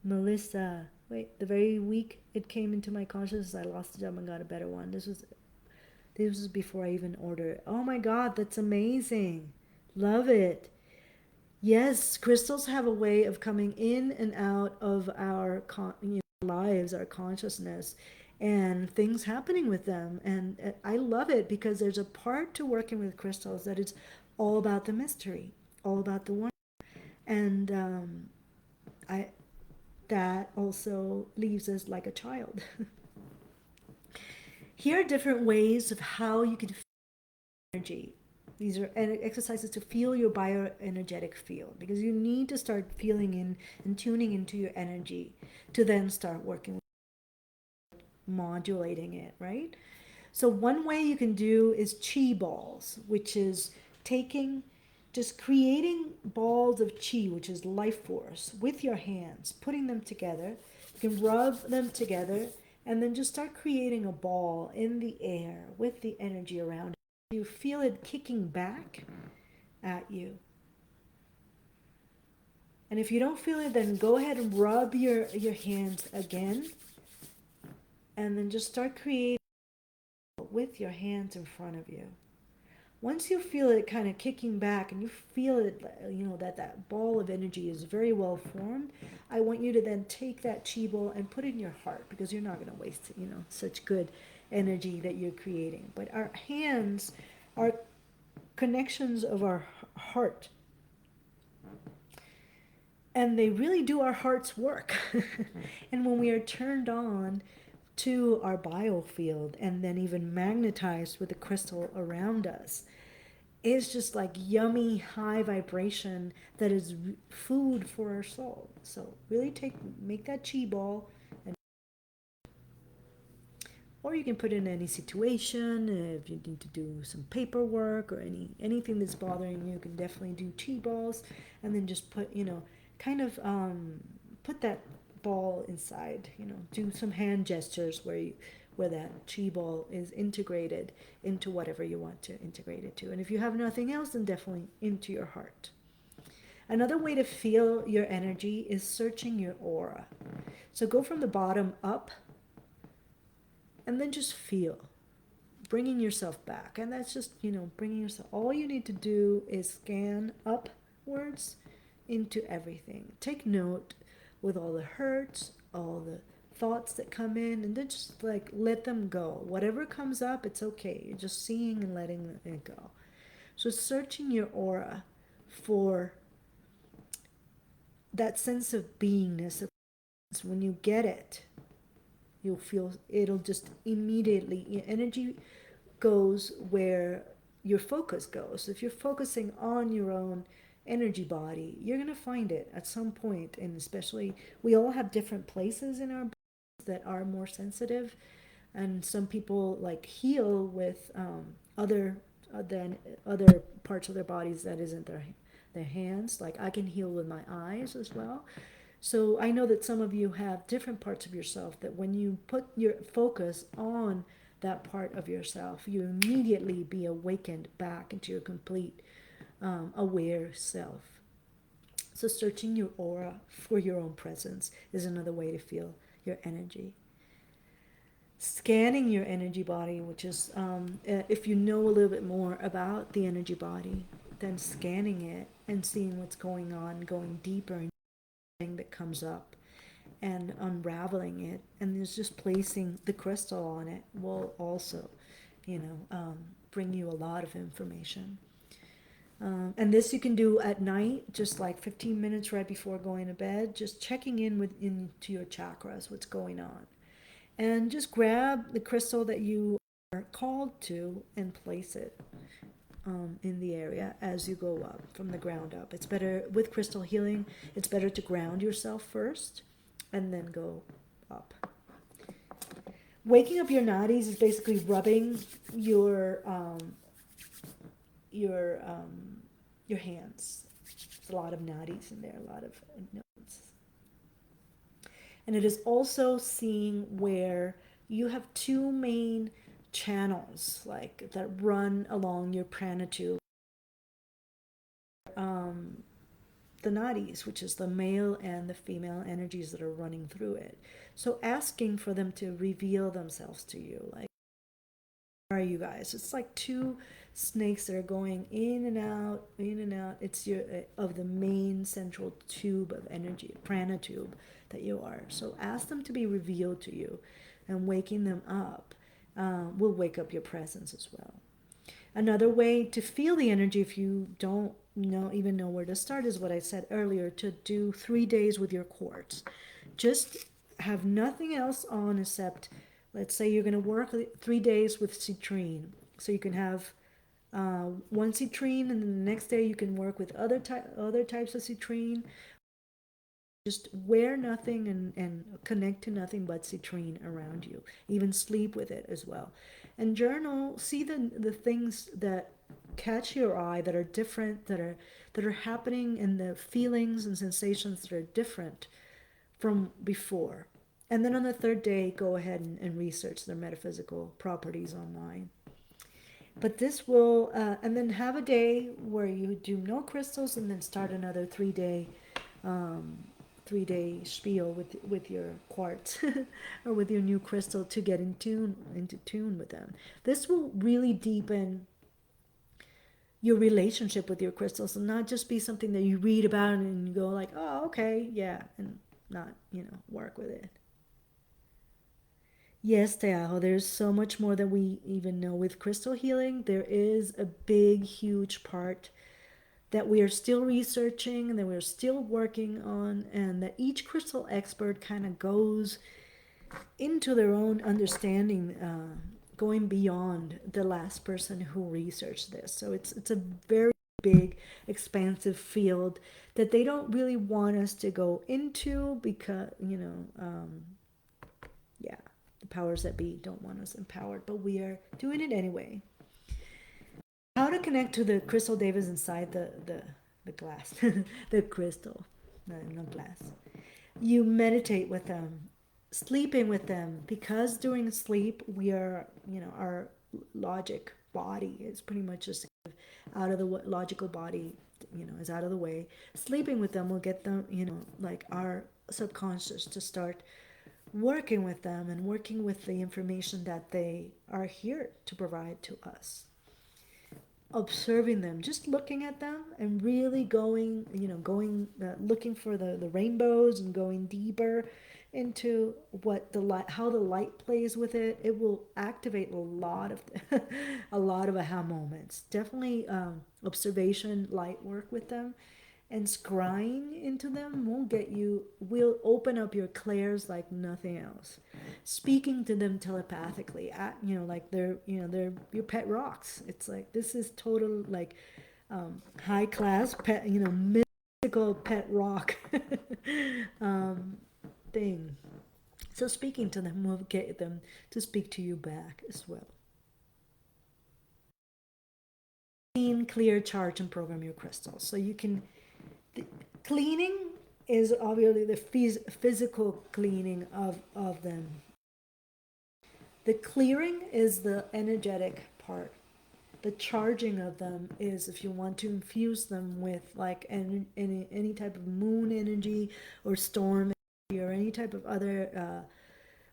Melissa. Wait, the very week it came into my consciousness, I lost the job and got a better one. This was before I even ordered it. Oh my God, that's amazing. Love it. Yes, crystals have a way of coming in and out of our lives, our consciousness, and things happening with them. And I love it because there's a part to working with crystals that is all about the mystery, all about the wonder. And I that also leaves us like a child. Here are different ways of how you can feel energy. These are exercises to feel your bioenergetic field because you need to start feeling in and tuning into your energy to then start working with modulating it, right? So one way you can do is chi balls, which is taking just creating balls of chi, which is life force, with your hands, putting them together. You can rub them together and then just start creating a ball in the air with the energy around it. You feel it kicking back at you. And if you don't feel it, then go ahead and rub your hands again and then just start creating with your hands in front of you. Once you feel it kind of kicking back and you feel it, that ball of energy is very well formed, I want you to then take that chi ball and put it in your heart because you're not going to waste, such good energy that you're creating. But our hands are connections of our heart, and they really do our heart's work. And when we are turned on to our biofield and then even magnetized with the crystal around us, it's just like yummy high vibration that is food for our soul. So really make that chi ball, and or you can put it in any situation. If you need to do some paperwork or anything that's bothering you, you can definitely do chi balls, and then just put kind of put that ball inside. Do some hand gestures where that chi ball is integrated into whatever you want to integrate it to. And if you have nothing else, then definitely into your heart. Another way to feel your energy is searching your aura. So go from the bottom up and then just feel, bringing yourself back. And that's just, bringing yourself. All you need to do is scan upwards into everything. Take note with all the hurts, all the thoughts that come in, and then just like let them go. Whatever comes up, it's okay. You're just seeing and letting it go. So searching your aura for that sense of beingness. When you get it, you'll feel it'll just immediately, your energy goes where your focus goes. So if you're focusing on your own energy body, you're going to find it at some point. And especially, we all have different places in our bodies that are more sensitive, and some people like heal with other than other parts of their bodies that isn't their hands. Like I can heal with my eyes as well. So I know that some of you have different parts of yourself that when you put your focus on that part of yourself, you immediately be awakened back into your complete aware self. So searching your aura for your own presence is another way to feel your energy. Scanning your energy body, which is, if you know a little bit more about the energy body, then scanning it and seeing what's going on, going deeper into thing that comes up and unraveling it, and there's just placing the crystal on it will also, bring you a lot of information. And this you can do at night, just like 15 minutes right before going to bed, just checking into your chakras, what's going on. And just grab the crystal that you are called to and place it in the area as you go up from the ground up. It's better with crystal healing, it's better to ground yourself first and then go up. Waking up your nadis is basically rubbing your hands. There's a lot of nadis in there, a lot of nodes. And it is also seeing where you have two main channels like that run along your prana tube. The nadis, which is the male and the female energies that are running through it. So asking for them to reveal themselves to you, like, where are you guys? It's like two snakes that are going in and out, in and out. It's your of the main central tube of energy, prana tube that you are. So ask them to be revealed to you, and waking them up will wake up your presence as well. Another way to feel the energy, if you don't even know where to start, is what I said earlier, to do 3 days with your quartz. Just have nothing else on except, let's say you're going to work 3 days with citrine. So you can have one citrine, and then the next day you can work with other types of citrine. Just wear nothing and connect to nothing but citrine around you. Even sleep with it as well. And journal, see the things that catch your eye, that are different, that are happening, and the feelings and sensations that are different from before. And then on the third day, go ahead and research their metaphysical properties online. But this will, and then have a day where you do no crystals, and then start another 3 day, um, 3 day spiel with your quartz or with your new crystal to get into tune with them. This will really deepen your relationship with your crystals, and not just be something that you read about and you go like, oh, okay, yeah, and not, work with it. Yes, Teajo, there's so much more that we even know with crystal healing. There is a big, huge part that we are still researching and that we're still working on, and that each crystal expert kind of goes into their own understanding, going beyond the last person who researched this. So it's a very big, expansive field that they don't really want us to go into because, yeah, the powers that be don't want us empowered, but we are doing it anyway. How to connect to the crystal devas inside the glass, the crystal, no glass. You meditate with them, sleeping with them, because during sleep we are, our logic body is pretty much just out of the logical body, is out of the way. Sleeping with them will get them, like our subconscious to start working with them and working with the information that they are here to provide to us. Observing them, just looking at them and really going, looking for the rainbows and going deeper into what the light, how the light plays with it. It will activate a lot of a lot of aha moments. Definitely observation, light work with them, and scrying into them will open up your clairs like nothing else. Speaking to them telepathically, like they're your pet rocks. It's like, this is total, like, high class pet, mystical pet rock um, thing. So speaking to them will get them to speak to you back as well. Clean, clear, charge, and program your crystals. So you can, the cleaning is obviously the physical cleaning of them. The clearing is the energetic part. The charging of them is if you want to infuse them with like any type of moon energy or storm energy or any type of other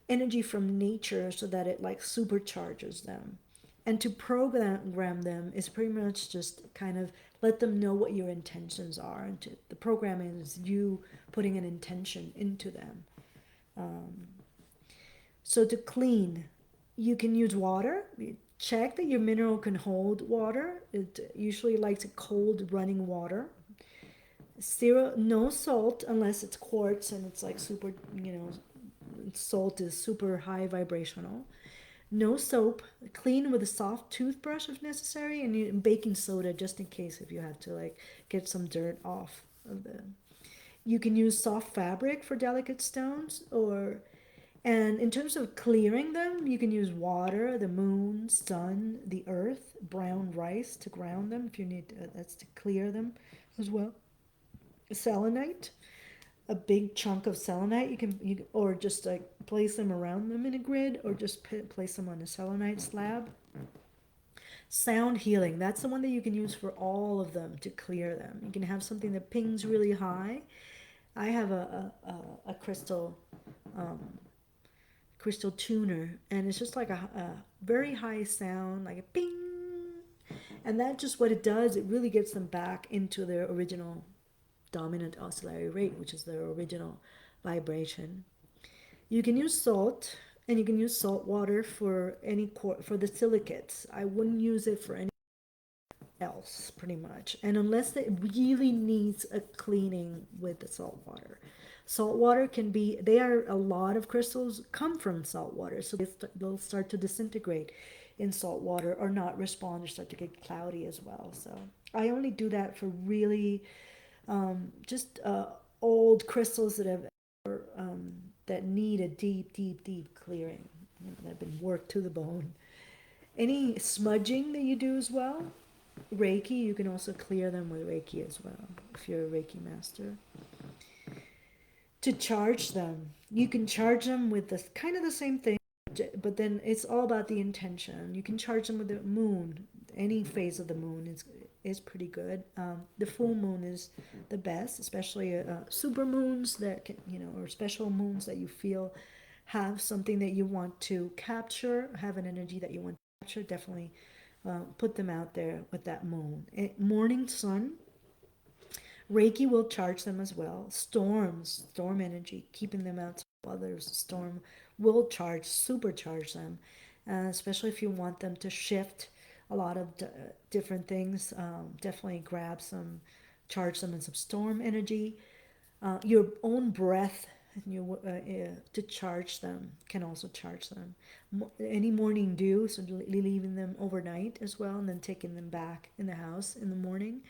energy from nature, so that it like supercharges them. And to program them is pretty much just kind of let them know what your intentions are. And the programming is you putting an intention into them. Um, so to clean, you can use water. Check that your mineral can hold water. It usually likes cold running water. Zero, no salt unless it's quartz and it's like super, salt is super high vibrational. No soap. Clean with a soft toothbrush if necessary, and baking soda just in case if you have to like get some dirt off of the. You can use soft fabric for delicate stones, and in terms of clearing them, you can use water, the moon, sun, the earth, brown rice to ground them if you need. That's to clear them as well. Selenite, a big chunk of selenite. Or just like place them around them in a grid, or just place them on a selenite slab. Sound healing, that's the one that you can use for all of them to clear them. You can have something that pings really high. I have a crystal tuner, and it's just like a very high sound, like a ping, And that just what it does, it really gets them back into their original dominant oscillatory rate, which is their original vibration. You can use salt, and you can use salt water for for the silicates. I wouldn't use it for any else, pretty much. And unless it really needs a cleaning with the salt water. Salt water can be, they are, a lot of crystals come from salt water, so they'll start to disintegrate in salt water or not respond or start to get cloudy as well. So I only do that for really just old crystals that have that need a deep, deep, deep clearing, that have been worked to the bone. Any smudging that you do as well, Reiki, you can also clear them with Reiki as well, if you're a Reiki master. To charge them, you can charge them with the kind of the same thing, but then it's all about the intention. You can charge them with the moon. Any phase of the moon is pretty good. The full moon is the best, especially super moons that can, or special moons that you feel have something that you want to capture, have an energy that you want to capture. Definitely put them out there with that moon. Morning sun, Reiki will charge them as well. Storm energy, keeping them out while there's a storm, will supercharge them, especially if you want them to shift a lot of different things. Definitely grab some, charge them in some storm energy. Your own breath to charge them can also charge them. Any morning dew, so leaving them overnight as well, and then taking them back in the house in the morning.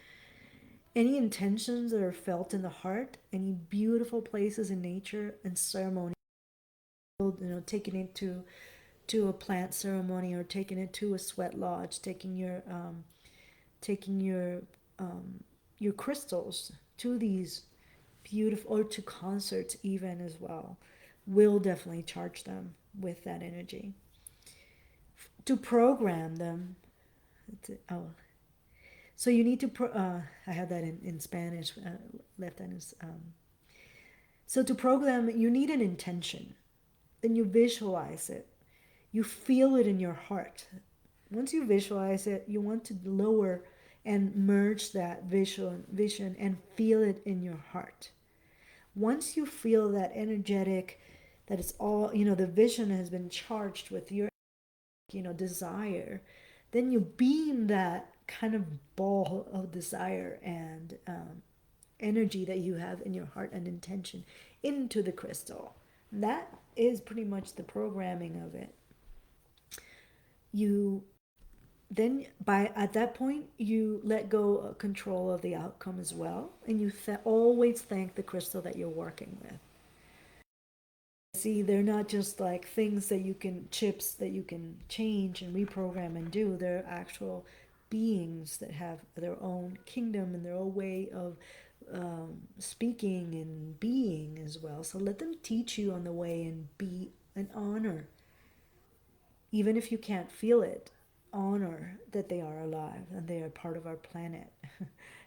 Any intentions that are felt in the heart, any beautiful places in nature and ceremony, taking it to a plant ceremony, or taking it to a sweat lodge, taking your crystals to these beautiful, or to concerts even as well, will definitely charge them with that energy. To program them, oh, so you need to I have that in Spanish, left that is so to program, you need an intention. Then you visualize it. You feel it in your heart. Once you visualize it, you want to lower and merge that vision and feel it in your heart. Once you feel that energetic, that it's all, the vision has been charged with your, desire, then you beam that kind of ball of desire and energy that you have in your heart and intention into the crystal. That is pretty much the programming of it. You then, by at that point, you let go of control of the outcome as well, and you always thank the crystal that you're working with. See, they're not just like things that you can, chips that you can change and reprogram and do. They're actual beings that have their own kingdom and their own way of speaking and being as well. So let them teach you on the way and be an honor. Even if you can't feel it, honor that they are alive and they are part of our planet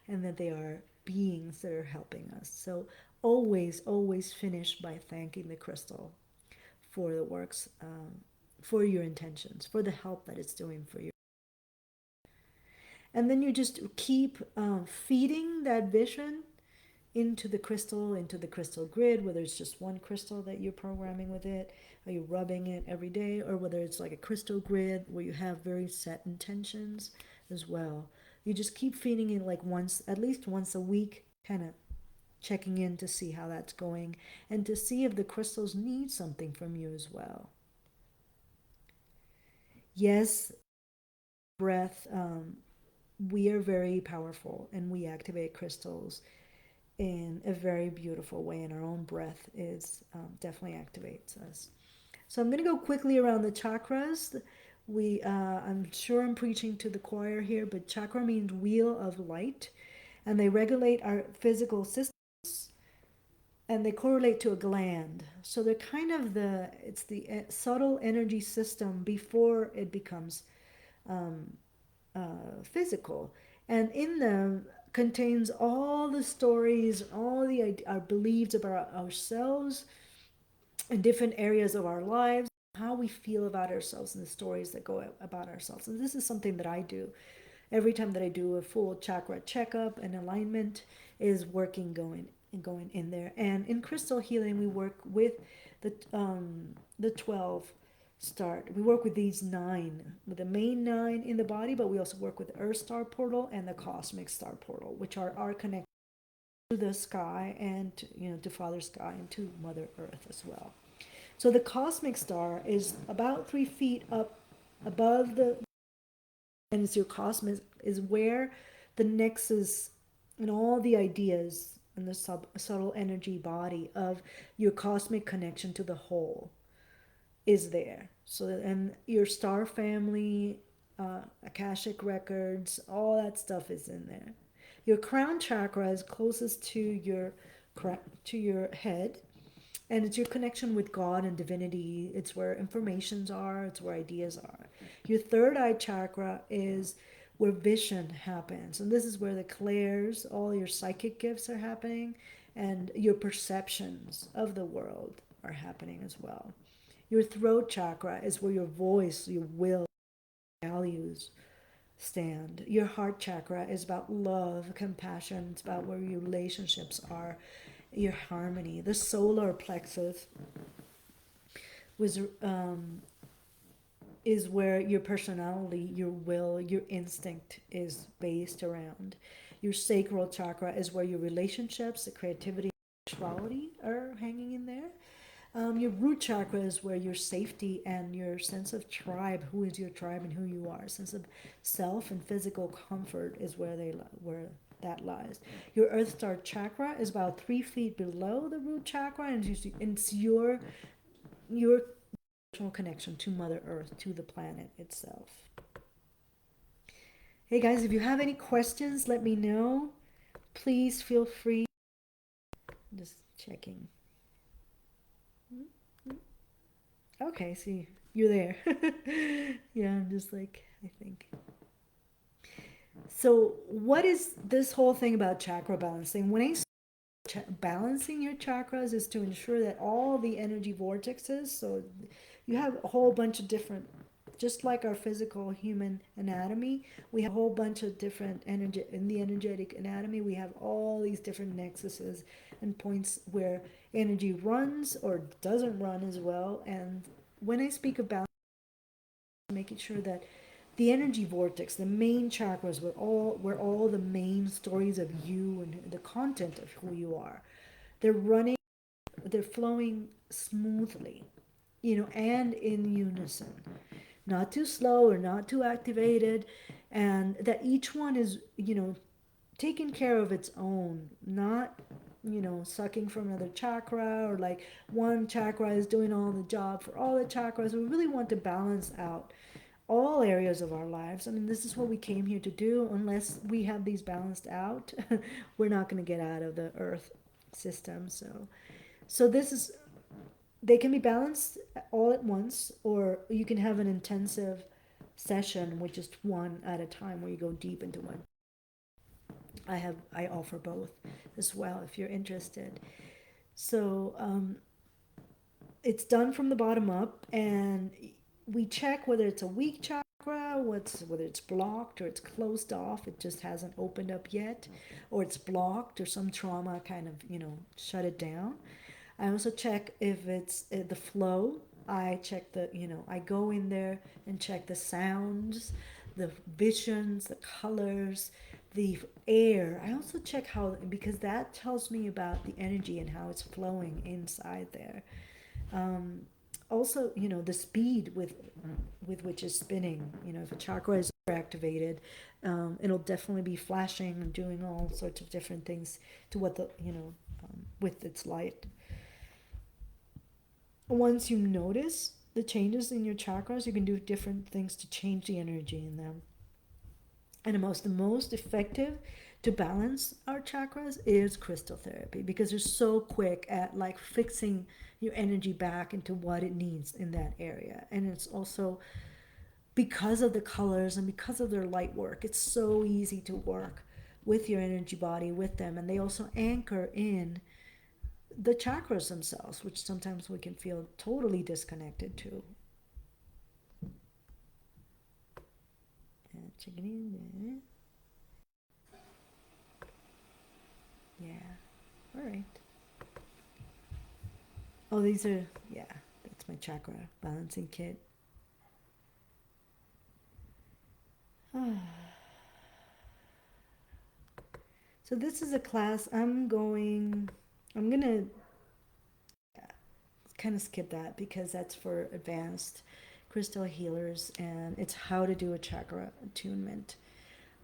and that they are beings that are helping us. So always, always finish by thanking the crystal for the works, for your intentions, for the help that it's doing for you. And then you just keep feeding that vision into the crystal grid, whether it's just one crystal that you're programming with it, are you rubbing it every day, or whether it's like a crystal grid where you have very set intentions as well. You just keep feeding it like at least once a week, kind of checking in to see how that's going and to see if the crystals need something from you as well. Yes, breath, we are very powerful and we activate crystals in a very beautiful way, and our own breath is definitely activates us. So I'm going to go quickly around the chakras. I'm sure I'm preaching to the choir here, but chakra means wheel of light, and they regulate our physical systems, and they correlate to a gland. So they're kind of it's the subtle energy system before it becomes physical, and in them contains all the stories, all our beliefs about ourselves in different areas of our lives, how we feel about ourselves, and the stories that go about ourselves. And this is something that I do Every time that I do a full chakra checkup and alignment is working, going in there. And in crystal healing, we work with the 12 start. We work with these 9, with the main 9 in the body, but we also work with Earth Star Portal and the Cosmic Star Portal, which are our connection to the sky and to, to Father Sky and to Mother Earth as well. So the Cosmic Star is about 3 feet up above the, and it's your cosmos, is where the nexus and all the ideas and the subtle energy body of your cosmic connection to the whole is there. So, and your star family, Akashic records, all that stuff is in there. Your crown chakra is closest to your head, and it's your connection with God and divinity. It's where informations are, it's where ideas are. Your third eye chakra is where vision happens, and this is where the clairs, all your psychic gifts are happening, and your perceptions of the world are happening as well. Your throat chakra is where your voice, your will, values stand. Your heart chakra is about love, compassion. It's about where your relationships are, your harmony. The solar plexus was is where your personality, your will, your instinct is based around. Your sacral chakra is where your relationships, the creativity, sexuality are hanging in there. Your root chakra is where your safety and your sense of tribe, who is your tribe and who you are, sense of self and physical comfort is where that lies. Your earth star chakra is about 3 feet below the root chakra, and it's your connection to Mother Earth, to the planet itself. Hey guys, if you have any questions, let me know. Please feel free. I'm just checking. Okay, see, you're there. Yeah, I'm just like, I think. So, what is this whole thing about chakra balancing? When I say balancing your chakras is to ensure that all the energy vortexes, so you have a whole bunch of different, just like our physical human anatomy, we have a whole bunch of different energy in the energetic anatomy. We have all these different nexuses and points where energy runs or doesn't run as well. And when I speak about making sure that the energy vortex, the main chakras, where all the main stories of you and the content of who you are, they're running, they're flowing smoothly, and in unison, not too slow or not too activated, and that each one is, taking care of its own, not, sucking from another chakra, or like one chakra is doing all the job for all the chakras. We really want to balance out all areas of our lives. I mean, this is what we came here to do. Unless we have these balanced out, we're not going to get out of the earth system. So this is, they can be balanced all at once, or you can have an intensive session with just one at a time, where you go deep into one. I offer both as well if you're interested. So it's done from the bottom up, and we check whether it's a weak chakra, whether it's blocked or it's closed off, it just hasn't opened up yet, or it's blocked or some trauma kind of, shut it down. I also check if it's the flow. I check I go in there and check the sounds, the visions, the colors, the air. I also check how, because that tells me about the energy and how it's flowing inside there. Also, the speed with which it's spinning. If a chakra is activated, it'll definitely be flashing and doing all sorts of different things to what with its light. Once you notice the changes in your chakras, you can do different things to change the energy in them. And the most effective to balance our chakras is crystal therapy, because they're so quick at like fixing your energy back into what it needs in that area. And it's also because of the colors and because of their light work, it's so easy to work with your energy body with them. And they also anchor in the chakras themselves, which sometimes we can feel totally disconnected to. And Check it in. Yeah. All right. Oh, these are, yeah, that's my chakra balancing kit. So this is a class I'm gonna kind of skip that because that's for advanced crystal healers and it's how to do a chakra attunement.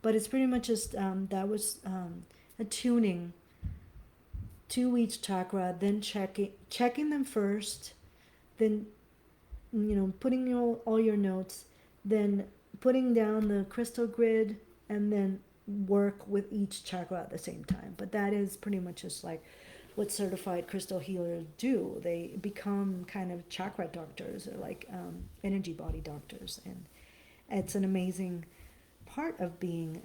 But it's pretty much just that was attuning to each chakra, then checking them first, then putting all your notes, then putting down the crystal grid, and then work with each chakra at the same time. But that is pretty much just like what certified crystal healers do. They become kind of chakra doctors or like energy body doctors, and it's an amazing part of being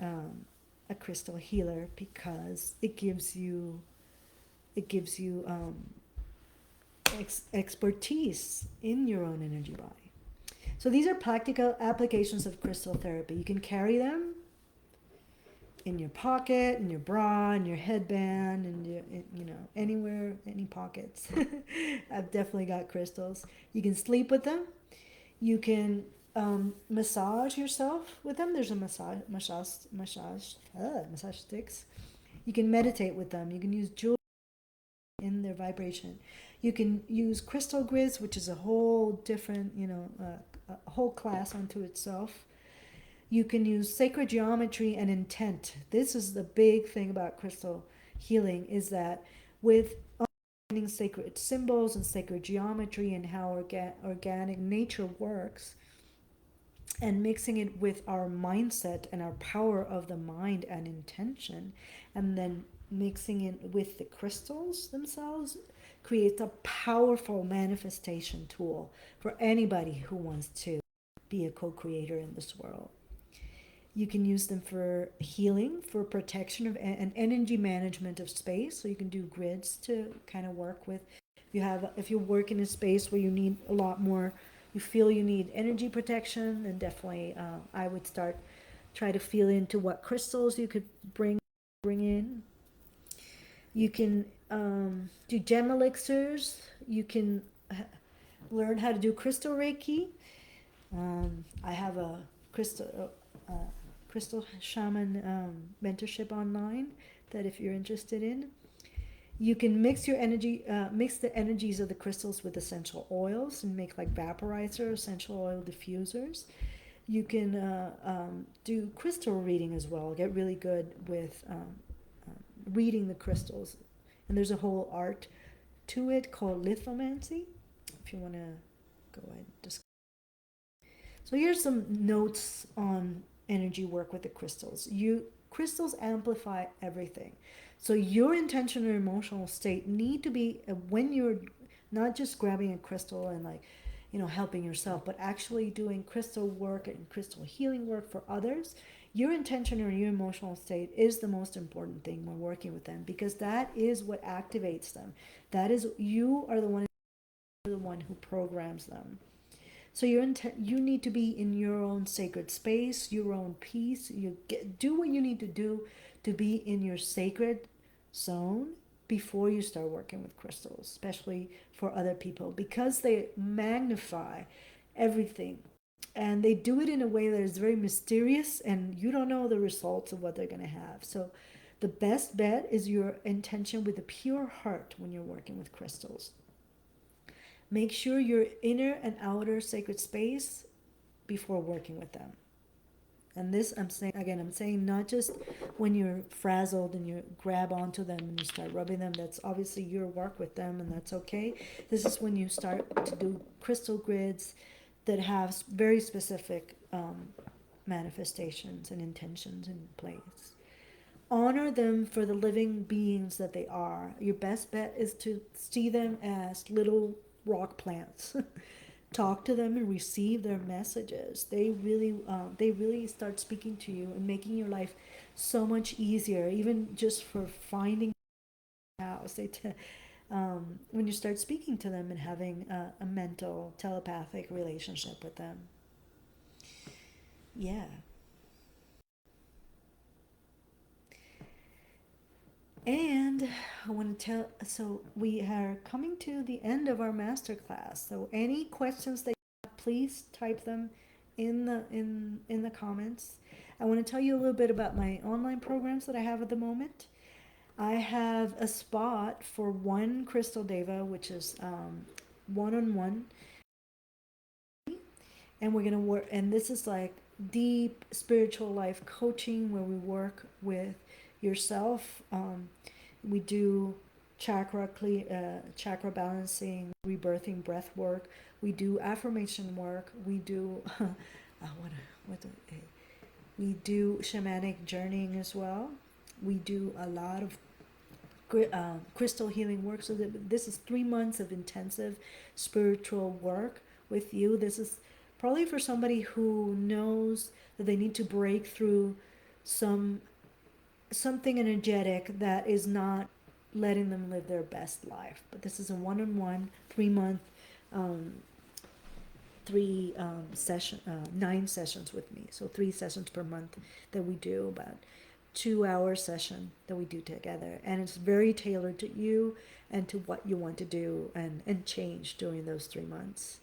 a crystal healer because it gives you expertise in your own energy body. So these are practical applications of crystal therapy. You can carry them in your pocket, in your bra, in your headband, and anywhere, any pockets. I've definitely got crystals. You can sleep with them. You can massage yourself with them. There's a massage sticks. You can meditate with them. You can use jewelry in their vibration. You can use crystal grids, which is a whole different, a whole class unto itself. You can use sacred geometry and intent. This is the big thing about crystal healing, is that with understanding sacred symbols and sacred geometry and how organic nature works, and mixing it with our mindset and our power of the mind and intention, and then mixing it with the crystals themselves, creates a powerful manifestation tool for anybody who wants to be a co-creator in this world. You can use them for healing, for protection of and energy management of space. So you can do grids to kind of work with. If you work in a space where you need a lot more, you feel you need energy protection, then definitely I would try to feel into what crystals you could bring in. You can do gem elixirs. You can learn how to do crystal Reiki. I have a crystal shaman mentorship online that if you're interested in. You can mix the energies of the crystals with essential oils and make like vaporizer, essential oil diffusers. You can do crystal reading as well. Get really good with reading the crystals. And there's a whole art to it called lithomancy, if you want to go ahead and discuss. So here's some notes on energy work with the crystals. Crystals amplify everything. So your intention or emotional state need to be when you're not just grabbing a crystal and helping yourself, but actually doing crystal work and crystal healing work for others. Your intention or your emotional state is the most important thing when working with them, because that is what activates them. That is, you are the one who programs them. So you need to be in your own sacred space, your own peace. Do what you need to do to be in your sacred zone before you start working with crystals, especially for other people, because they magnify everything. And they do it in a way that is very mysterious, and you don't know the results of what they're going to have. So the best bet is your intention with a pure heart when you're working with crystals. Make sure your inner and outer sacred space before working with them. And this, I'm saying not just when you're frazzled and you grab onto them and you start rubbing them. That's obviously your work with them, and that's okay. This is when you start to do crystal grids that have very specific manifestations and intentions in place. Honor them for the living beings that they are. Your best bet is to see them as little rock plants. Talk to them and receive their messages. They really start speaking to you and making your life so much easier, even just for finding a house. When you start speaking to them and having a mental telepathic relationship with them. Yeah. And I want to tell, so we are coming to the end of our masterclass. So any questions that you have, please type them in the comments. I want to tell you a little bit about my online programs that I have at the moment. I have a spot for one crystal deva, which is one-on-one, and we're gonna work. And this is like deep spiritual life coaching where we work with yourself. We do chakra balancing, rebirthing, breath work. We do affirmation work. We do what do, we do shamanic journeying as well. We do a lot of crystal healing work. So this is 3 months of intensive spiritual work with you. This is probably for somebody who knows that they need to break through some something energetic that is not letting them live their best life. But this is a one-on-one 3 month um, three session 9 sessions with me, so 3 sessions per month that we do, about 2 hour session that we do together, and it's very tailored to you and to what you want to do and change during those 3 months.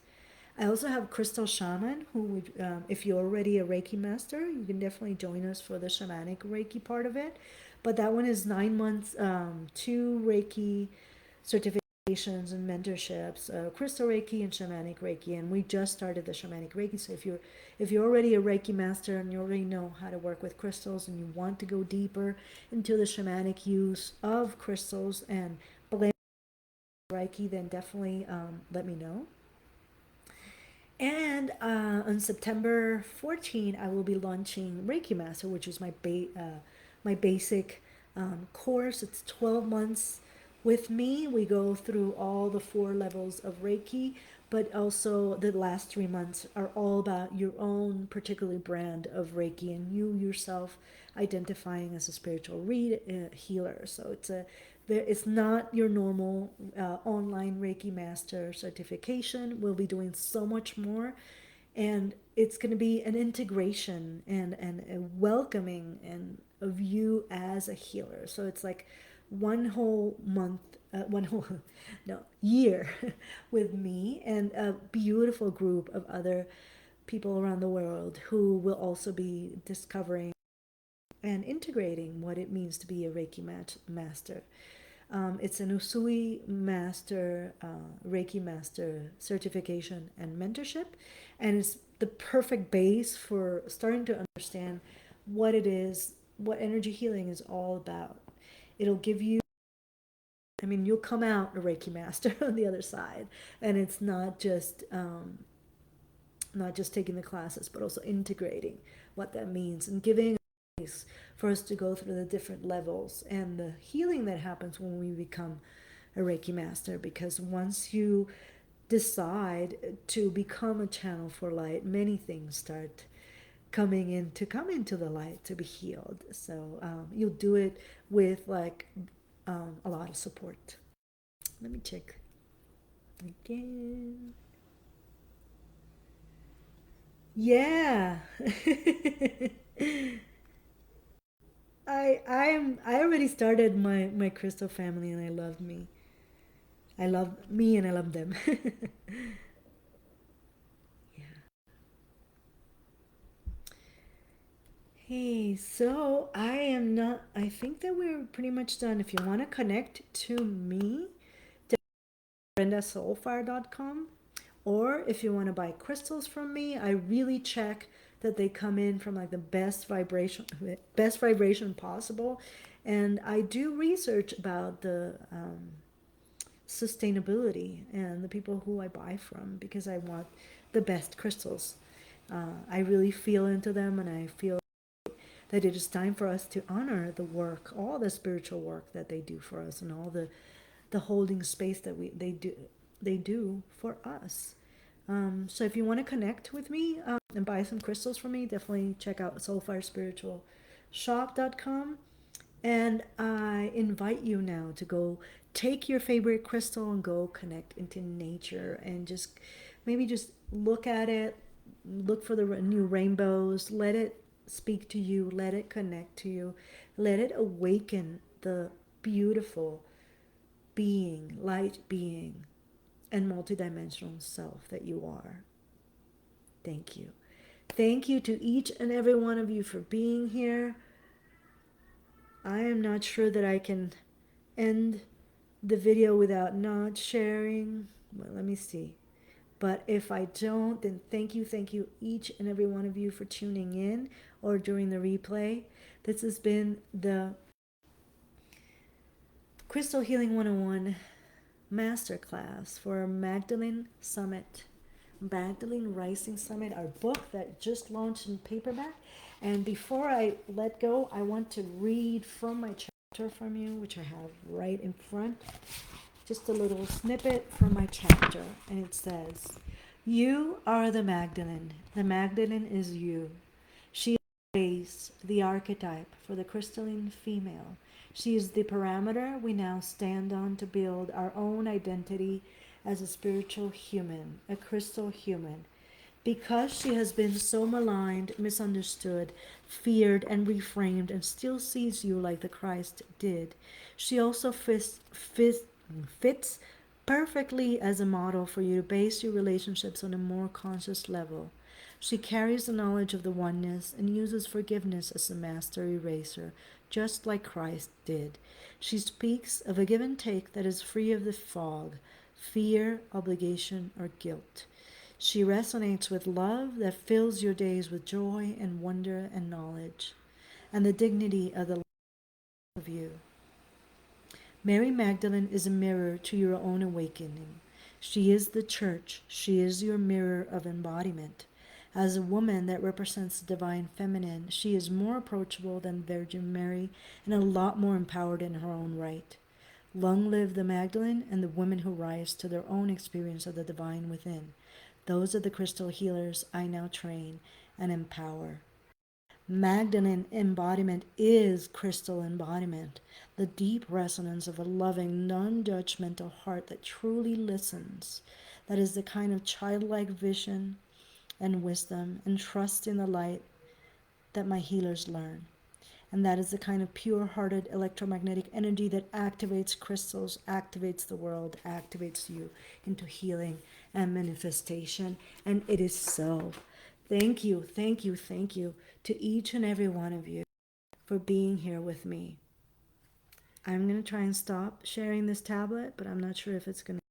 I also have Crystal Shaman, who would, if you're already a Reiki master, you can definitely join us for the shamanic Reiki part of it. But that one is 9 months, 2 Reiki certifications and mentorships, Crystal Reiki and shamanic Reiki. And we just started the shamanic Reiki. So if you're already a Reiki master and you already know how to work with crystals and you want to go deeper into the shamanic use of crystals and blend Reiki, then definitely let me know. And on September 14, I will be launching Reiki Master, which is my basic course. It's 12 months with me. We go through all the 4 levels of Reiki, but also the last 3 months are all about your own particular brand of Reiki and you yourself identifying as a spiritual healer. So it's not your normal online Reiki Master certification. We'll be doing so much more, and it's going to be an integration and a welcoming and of you as a healer. So it's like one whole month, one whole no year with me and a beautiful group of other people around the world who will also be discovering and integrating what it means to be a Reiki master. It's an Usui Master, Reiki Master certification and mentorship, and it's the perfect base for starting to understand what it is, what energy healing is all about. It'll give you, I mean, you'll come out a Reiki Master on the other side, and it's not just taking the classes, but also integrating what that means and giving space for us to go through the different levels and the healing that happens when we become a Reiki master. Because once you decide to become a channel for light, many things start come into the light to be healed. So you'll do it with like a lot of support. Let me check again. Yeah. I already started my crystal family and I love me. I love me and I love them. Yeah. Hey, so I think that we're pretty much done. If you want to connect to me, brendasoulfire.com, or if you want to buy crystals from me, I really check that they come in from like the best vibration possible, and I do research about the sustainability and the people who I buy from because I want the best crystals. I really feel into them, and I feel that it is time for us to honor the work, all the spiritual work that they do for us, and all the holding space that they do for us. So if you want to connect with me and buy some crystals from me, definitely check out soulfirespiritualshop.com. And I invite you now to go take your favorite crystal and go connect into nature and just maybe just look at it, look for the new rainbows, let it speak to you, let it connect to you, let it awaken the beautiful being, light being, and multidimensional self that you are. Thank you. Thank you to each and every one of you for being here. I am not sure that I can end the video without not sharing. Well, let me see. But if I don't, then thank you, each and every one of you for tuning in or during the replay. This has been the Crystal Healing 101 Masterclass for Magdalene Summit. Magdalene Rising Summit, our book that just launched in paperback. And before I let go, I want to read from my chapter from you, which I have right in front. Just a little snippet from my chapter. And it says, "You are the Magdalene. The Magdalene is you. She is the base, the archetype for the crystalline female. She is the parameter we now stand on to build our own identity as a spiritual human, a crystal human. Because she has been so maligned, misunderstood, feared, and reframed, and still sees you like the Christ did, she also fits perfectly as a model for you to base your relationships on a more conscious level. She carries the knowledge of the oneness and uses forgiveness as a master eraser, just like Christ did. She speaks of a give and take that is free of the fog, fear, obligation, or guilt. She resonates with love that fills your days with joy and wonder and knowledge, and the dignity of the life of you. Mary Magdalene is a mirror to your own awakening. She is the church. She is your mirror of embodiment. As a woman that represents the divine feminine, she is more approachable than Virgin Mary and a lot more empowered in her own right. Long live the Magdalene and the women who rise to their own experience of the divine within. Those are the crystal healers I now train and empower. Magdalene embodiment is crystal embodiment, the deep resonance of a loving, non-judgmental heart that truly listens. That is the kind of childlike vision and wisdom and trust in the light that my healers learn. And that is the kind of pure-hearted electromagnetic energy that activates crystals, activates the world, activates you into healing and manifestation. And it is so. Thank you to each and every one of you for being here with me. I'm going to try and stop sharing this tablet, but I'm not sure if it's going to